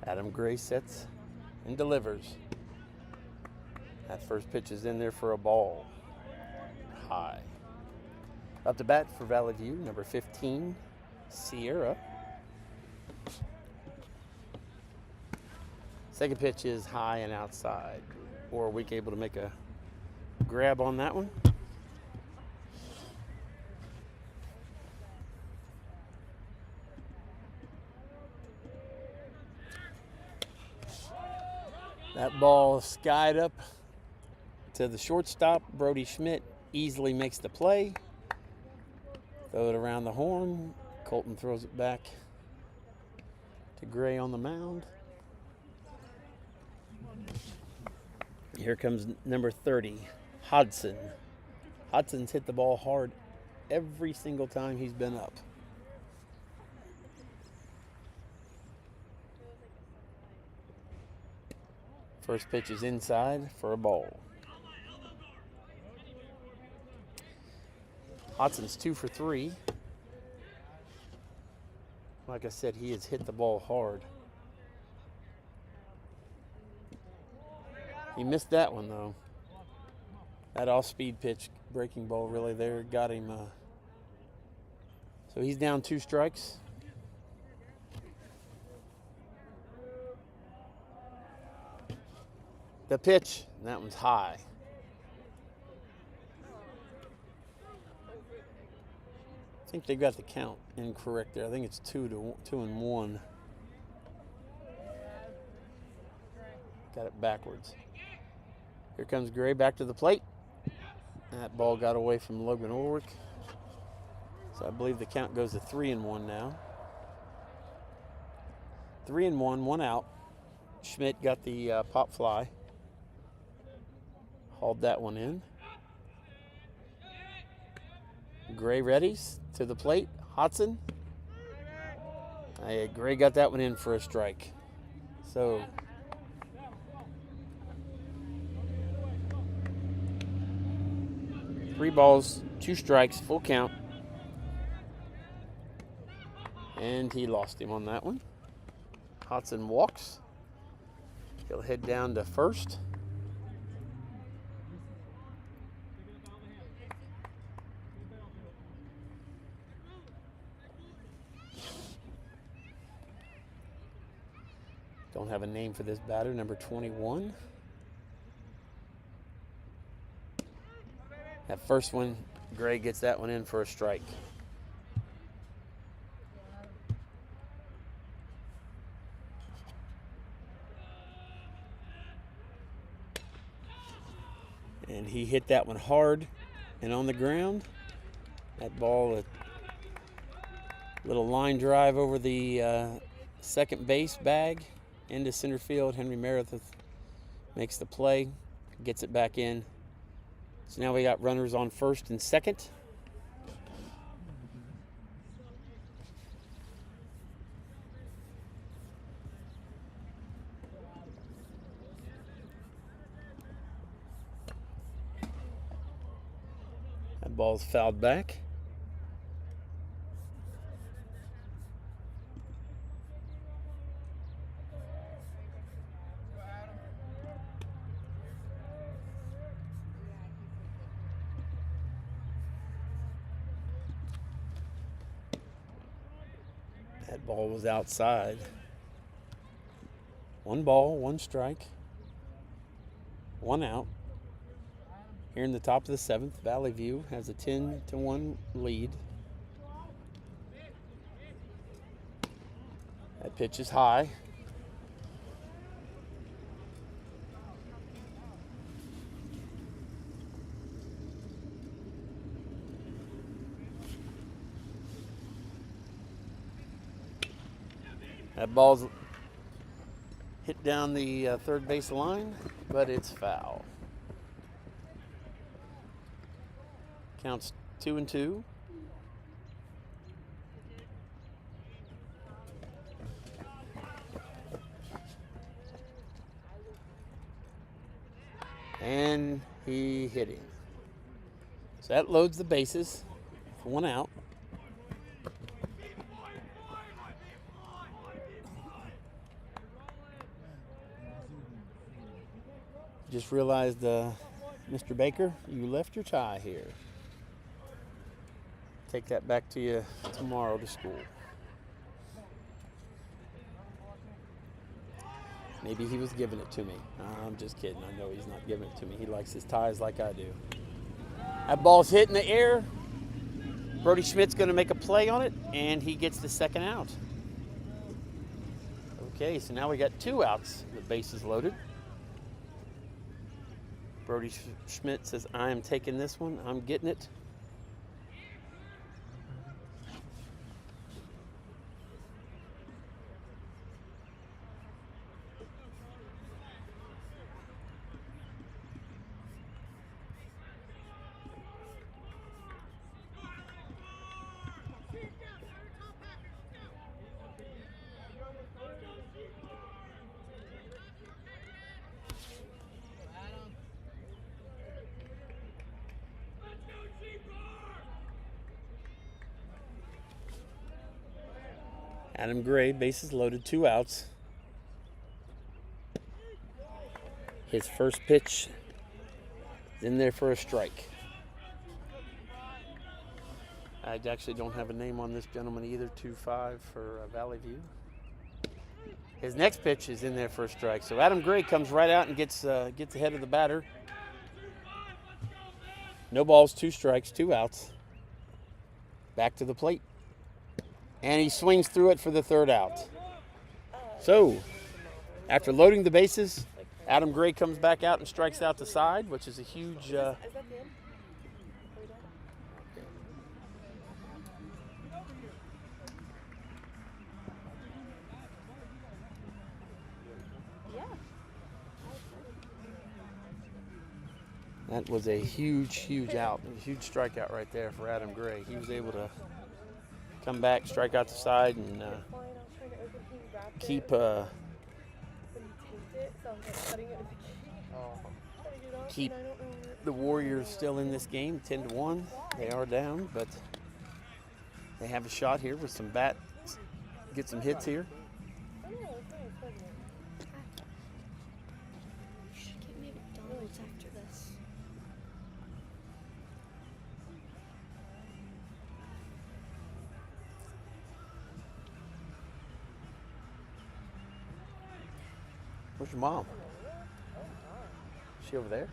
Adam Gray sets and delivers. That first pitch is in there for a ball. High. Up to bat for Valley View, number 15, Sierra. Second pitch is high and outside. Warwick able to make a grab on that one. That ball skied up to the shortstop. Brody Schmidt easily makes the play. Throw it around the horn. Colton throws it back to Gray on the mound. Here comes number 30, Hodson. Hodson's hit the ball hard every single time he's been up. First pitch is inside for a ball. Hodson's 2 for 3. Like I said, he has hit the ball hard. He missed that one, though. That off-speed pitch, breaking ball really there, got him. So he's down 2 strikes. The pitch, and that one's high. I think they got the count incorrect there. I think it's 2-1. Got it backwards. Here comes Gray back to the plate. That ball got away from Logan Ulrich. So I believe the count goes to 3-1 now. 3-1, 1 out. Schmidt got the pop fly. Hauled that one in. Gray readies to the plate. Hodson. Gray got that one in for a strike. So 3 balls, 2 strikes, full count. And he lost him on that one. Hodson walks. He'll head down to first. Don't have a name for this batter, number 21. That first one, Gray gets that one in for a strike. And he hit that one hard and on the ground. That ball, a little line drive over the second base bag into center field. Henry Meredith makes the play, gets it back in. So now we got runners on first and second. That ball's fouled back. That ball was outside. 1 ball, 1 strike, 1 out. Here in the top of the 7th, Valley View has a 10-1 lead. That Pitch is high. That ball's hit down the third base line, but it's foul. Counts 2-2. And he hit him. So that loads the bases for 1 out. Just realized, Mr. Baker, you left your tie here. Take that back to you tomorrow to school. Maybe he was giving it to me. I'm just kidding. I know he's not giving it to me. He likes his ties like I do. That ball's hit in the air. Brody Schmidt's going to make a play on it, and he gets the second out. Okay, so now we got 2 outs. The bases loaded. Brody Schmidt says, I am taking this one. I'm getting it. Adam Gray, bases loaded, 2 outs. His first pitch is in there for a strike. I actually don't have a name on this gentleman either, 2-5 for Valley View. His next pitch is in there for a strike. So Adam Gray comes right out and gets ahead of the batter. No balls, 2 strikes, 2 outs. Back to the plate. And he swings through it for the 3rd out. So, after loading the bases, Adam Gray comes back out and strikes out the side, which is a huge... Is that the end? Are we done? Yeah. That was a huge out, a huge strikeout right there for Adam Gray. He was able to come back, strike out the side, and keep keep the Warriors still in this game, 10-1. They are down, but they have a shot here with some bats, get some hits here. You should get me McDonald's after this. Where's your mom? Is she over there?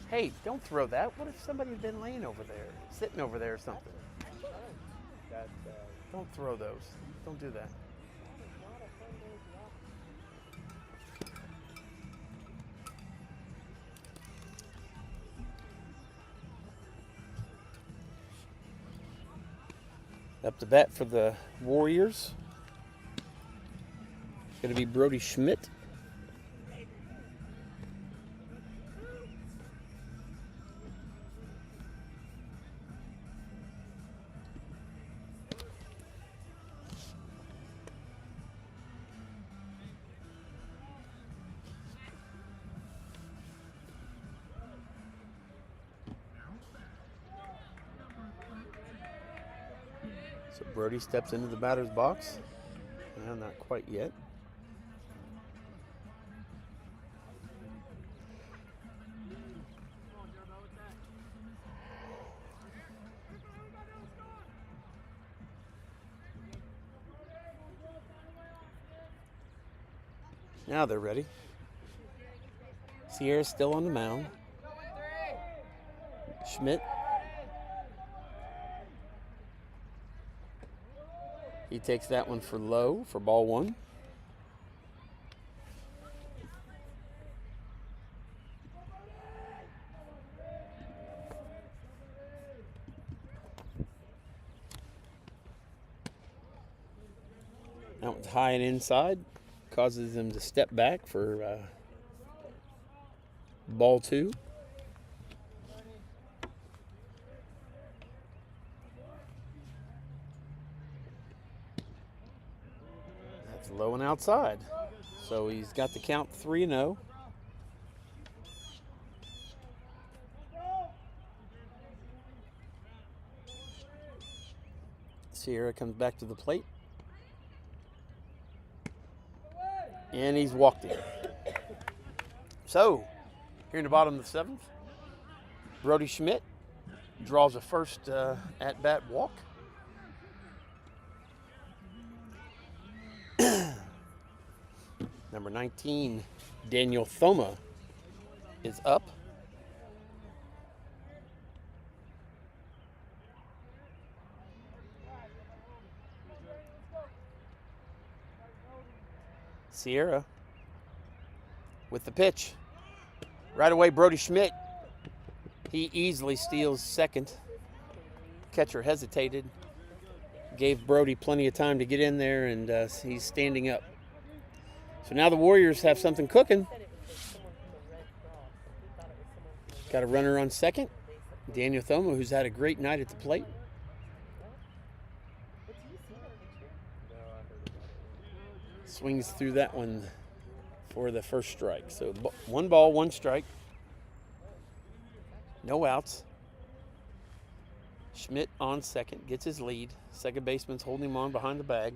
Hey, don't throw that. What if somebody had been laying over there, sitting over there or something? Don't throw those. Don't do that. Up to bat for the Warriors. It's going to be Brody Schmidt. So Brody steps into the batter's box. No, not quite yet. Now they're ready. Sierra's still on the mound. Schmidt. He takes that one for low for ball one. That one's high and inside. Causes them to step back for ball two. That's low and outside. So he's got the count 3-0. Sierra comes back to the plate. And he's walked it. So, here in the bottom of the seventh, Brody Schmidt draws a first at-bat walk. Number 19, Daniel Thoma, is up. Sierra with the pitch. Right away, Brody Schmidt. He easily steals second. Catcher hesitated. Gave Brody plenty of time to get in there, and he's standing up. So now the Warriors have something cooking. Got a runner on second. Daniel Thoma, who's had a great night at the plate. Swings through that one for the first strike. So 1 ball, 1 strike. No outs. Schmidt on second, gets his lead. Second baseman's holding him on behind the bag.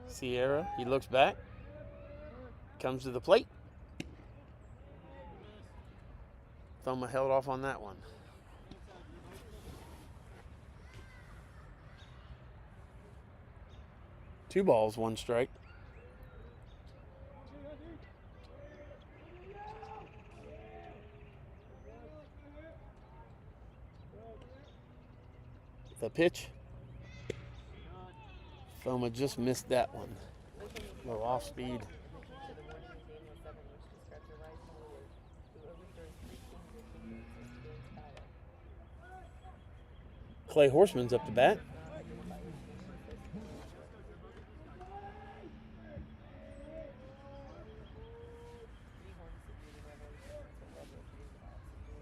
Sierra, he looks back. Comes to the plate. Thoma held off on that one. Two balls, 1 strike. The pitch. Thoma just missed that one. A little off speed. Clay Horseman's up to bat.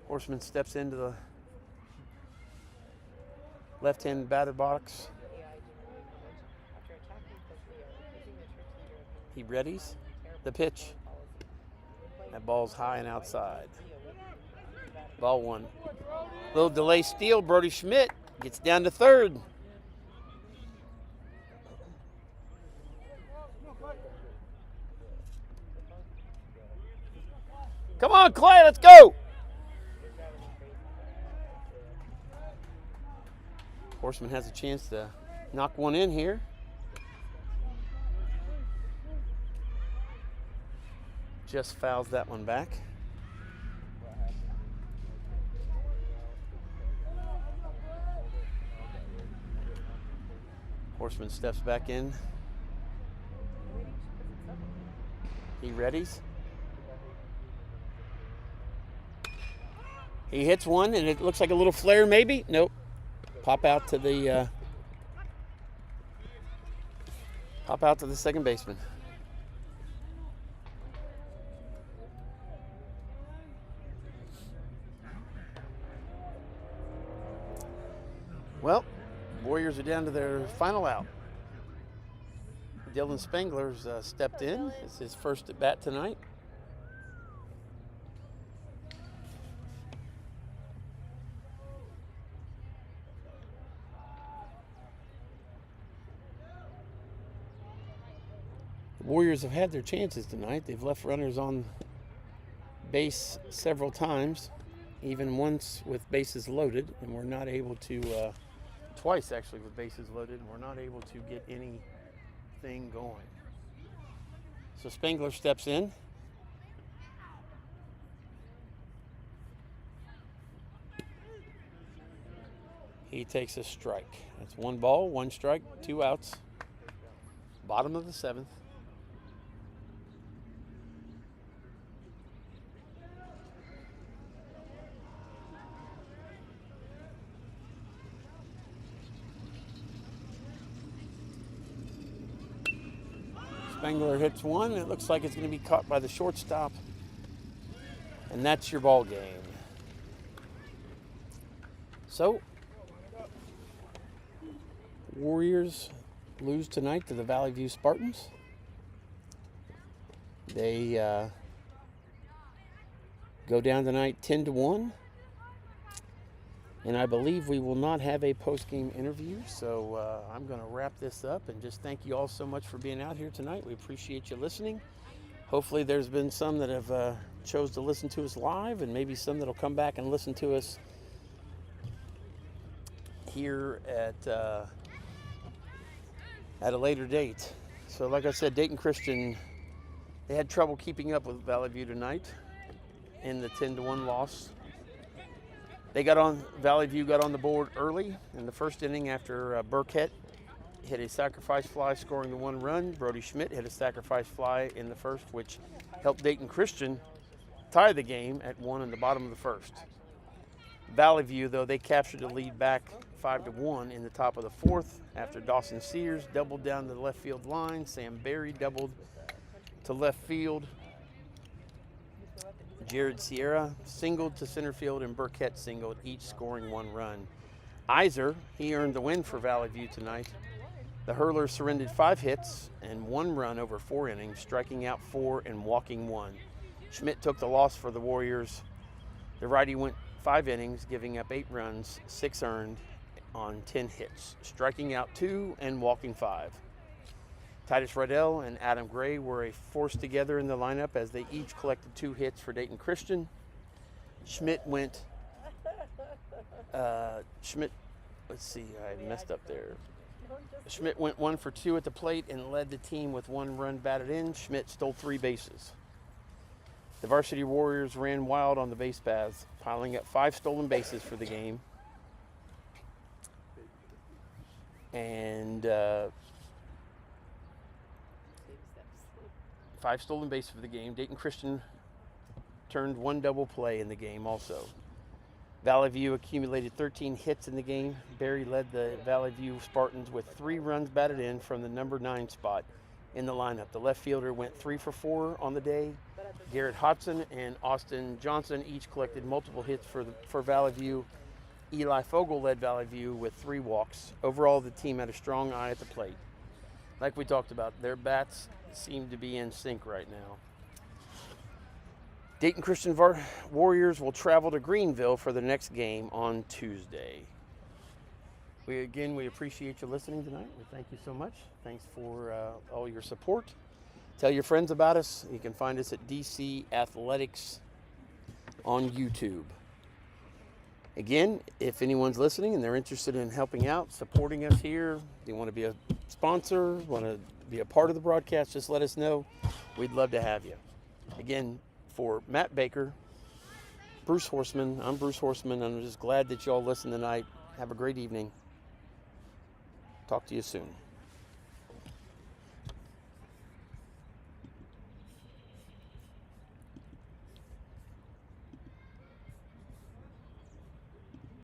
Horseman steps into the left-hand batter box. He readies the pitch. That ball's high and outside. Ball 1. Little delay steal. Brody Schmidt gets down to third. Come on, Clay, let's go. Horseman has a chance to knock one in here. Just fouls that one back. Horseman steps back in. He readies. He hits one, and it looks like a little flare maybe. Nope. Pop out to the second baseman. Well, Warriors are down to their final out. Dylan Spangler's stepped in. It's his first at bat tonight. The Warriors have had their chances tonight. They've left runners on base several times, even once with bases loaded, and we're not able to, twice actually with bases loaded, and we're not able to get anything going. So Spangler steps in. He takes a strike. That's 1 ball, 1 strike, 2 outs. Bottom of the 7th. Spengler hits 1. It looks like it's going to be caught by the shortstop. And that's your ball game. So, Warriors lose tonight to the Valley View Spartans. They go down tonight 10-1. And I believe we will not have a post-game interview, so I'm going to wrap this up and just thank you all so much for being out here tonight. We appreciate you listening. Hopefully there's been some that have chose to listen to us live, and maybe some that will come back and listen to us here at a later date. So like I said, Dayton Christian, they had trouble keeping up with Valley View tonight in the 10-1 loss. Valley View got on the board early in the first inning after Burkett hit a sacrifice fly, scoring the 1 run. Brody Schmidt hit a sacrifice fly in the first, which helped Dayton Christian tie the game at 1 in the bottom of the first. Valley View, though, they captured the lead back 5-1 in the top of the 4th after Dawson Sears doubled down the left field line. Sam Berry doubled to left field. Jared Sierra singled to center field, and Burkett singled, each scoring 1 run. Iser, he earned the win for Valley View tonight. The Hurlers surrendered 5 hits and 1 run over 4 innings, striking out 4 and walking 1. Schmidt took the loss for the Warriors. The righty went 5 innings, giving up 8 runs, 6 earned on 10 hits, striking out 2 and walking 5. Titus Riddell and Adam Gray were a force together in the lineup as they each collected 2 hits for Dayton Christian. Schmidt went, let's see, I messed up there. Schmidt went 1 for 2 at the plate and led the team with 1 run batted in. Schmidt stole 3 bases. The Varsity Warriors ran wild on the base paths, piling up 5 stolen bases for the game. And 5 stolen bases for the game. Dayton Christian turned 1 double play in the game also. Valley View accumulated 13 hits in the game. Barry led the Valley View Spartans with 3 runs batted in from the number 9 spot in the lineup. The left fielder went 3 for 4 on the day. Garrett Hodson and Austin Johnson each collected multiple hits for Valley View. Eli Fogel led Valley View with 3 walks. Overall, the team had a strong eye at the plate. Like we talked about, their bats seem to be in sync right now. Dayton Christian Warriors will travel to Greenville for the next game on Tuesday. We appreciate you listening tonight. We thank you so much. Thanks for all your support. Tell your friends about us. You can find us at DC Athletics on YouTube. Again, if anyone's listening and they're interested in helping out, supporting us here, you want to be a sponsor, want to be a part of the broadcast, just let us know. We'd love to have you. Again, for Matt Baker, Bruce Horseman, I'm Bruce Horseman. I'm just glad that you all listened tonight. Have a great evening. Talk to you soon.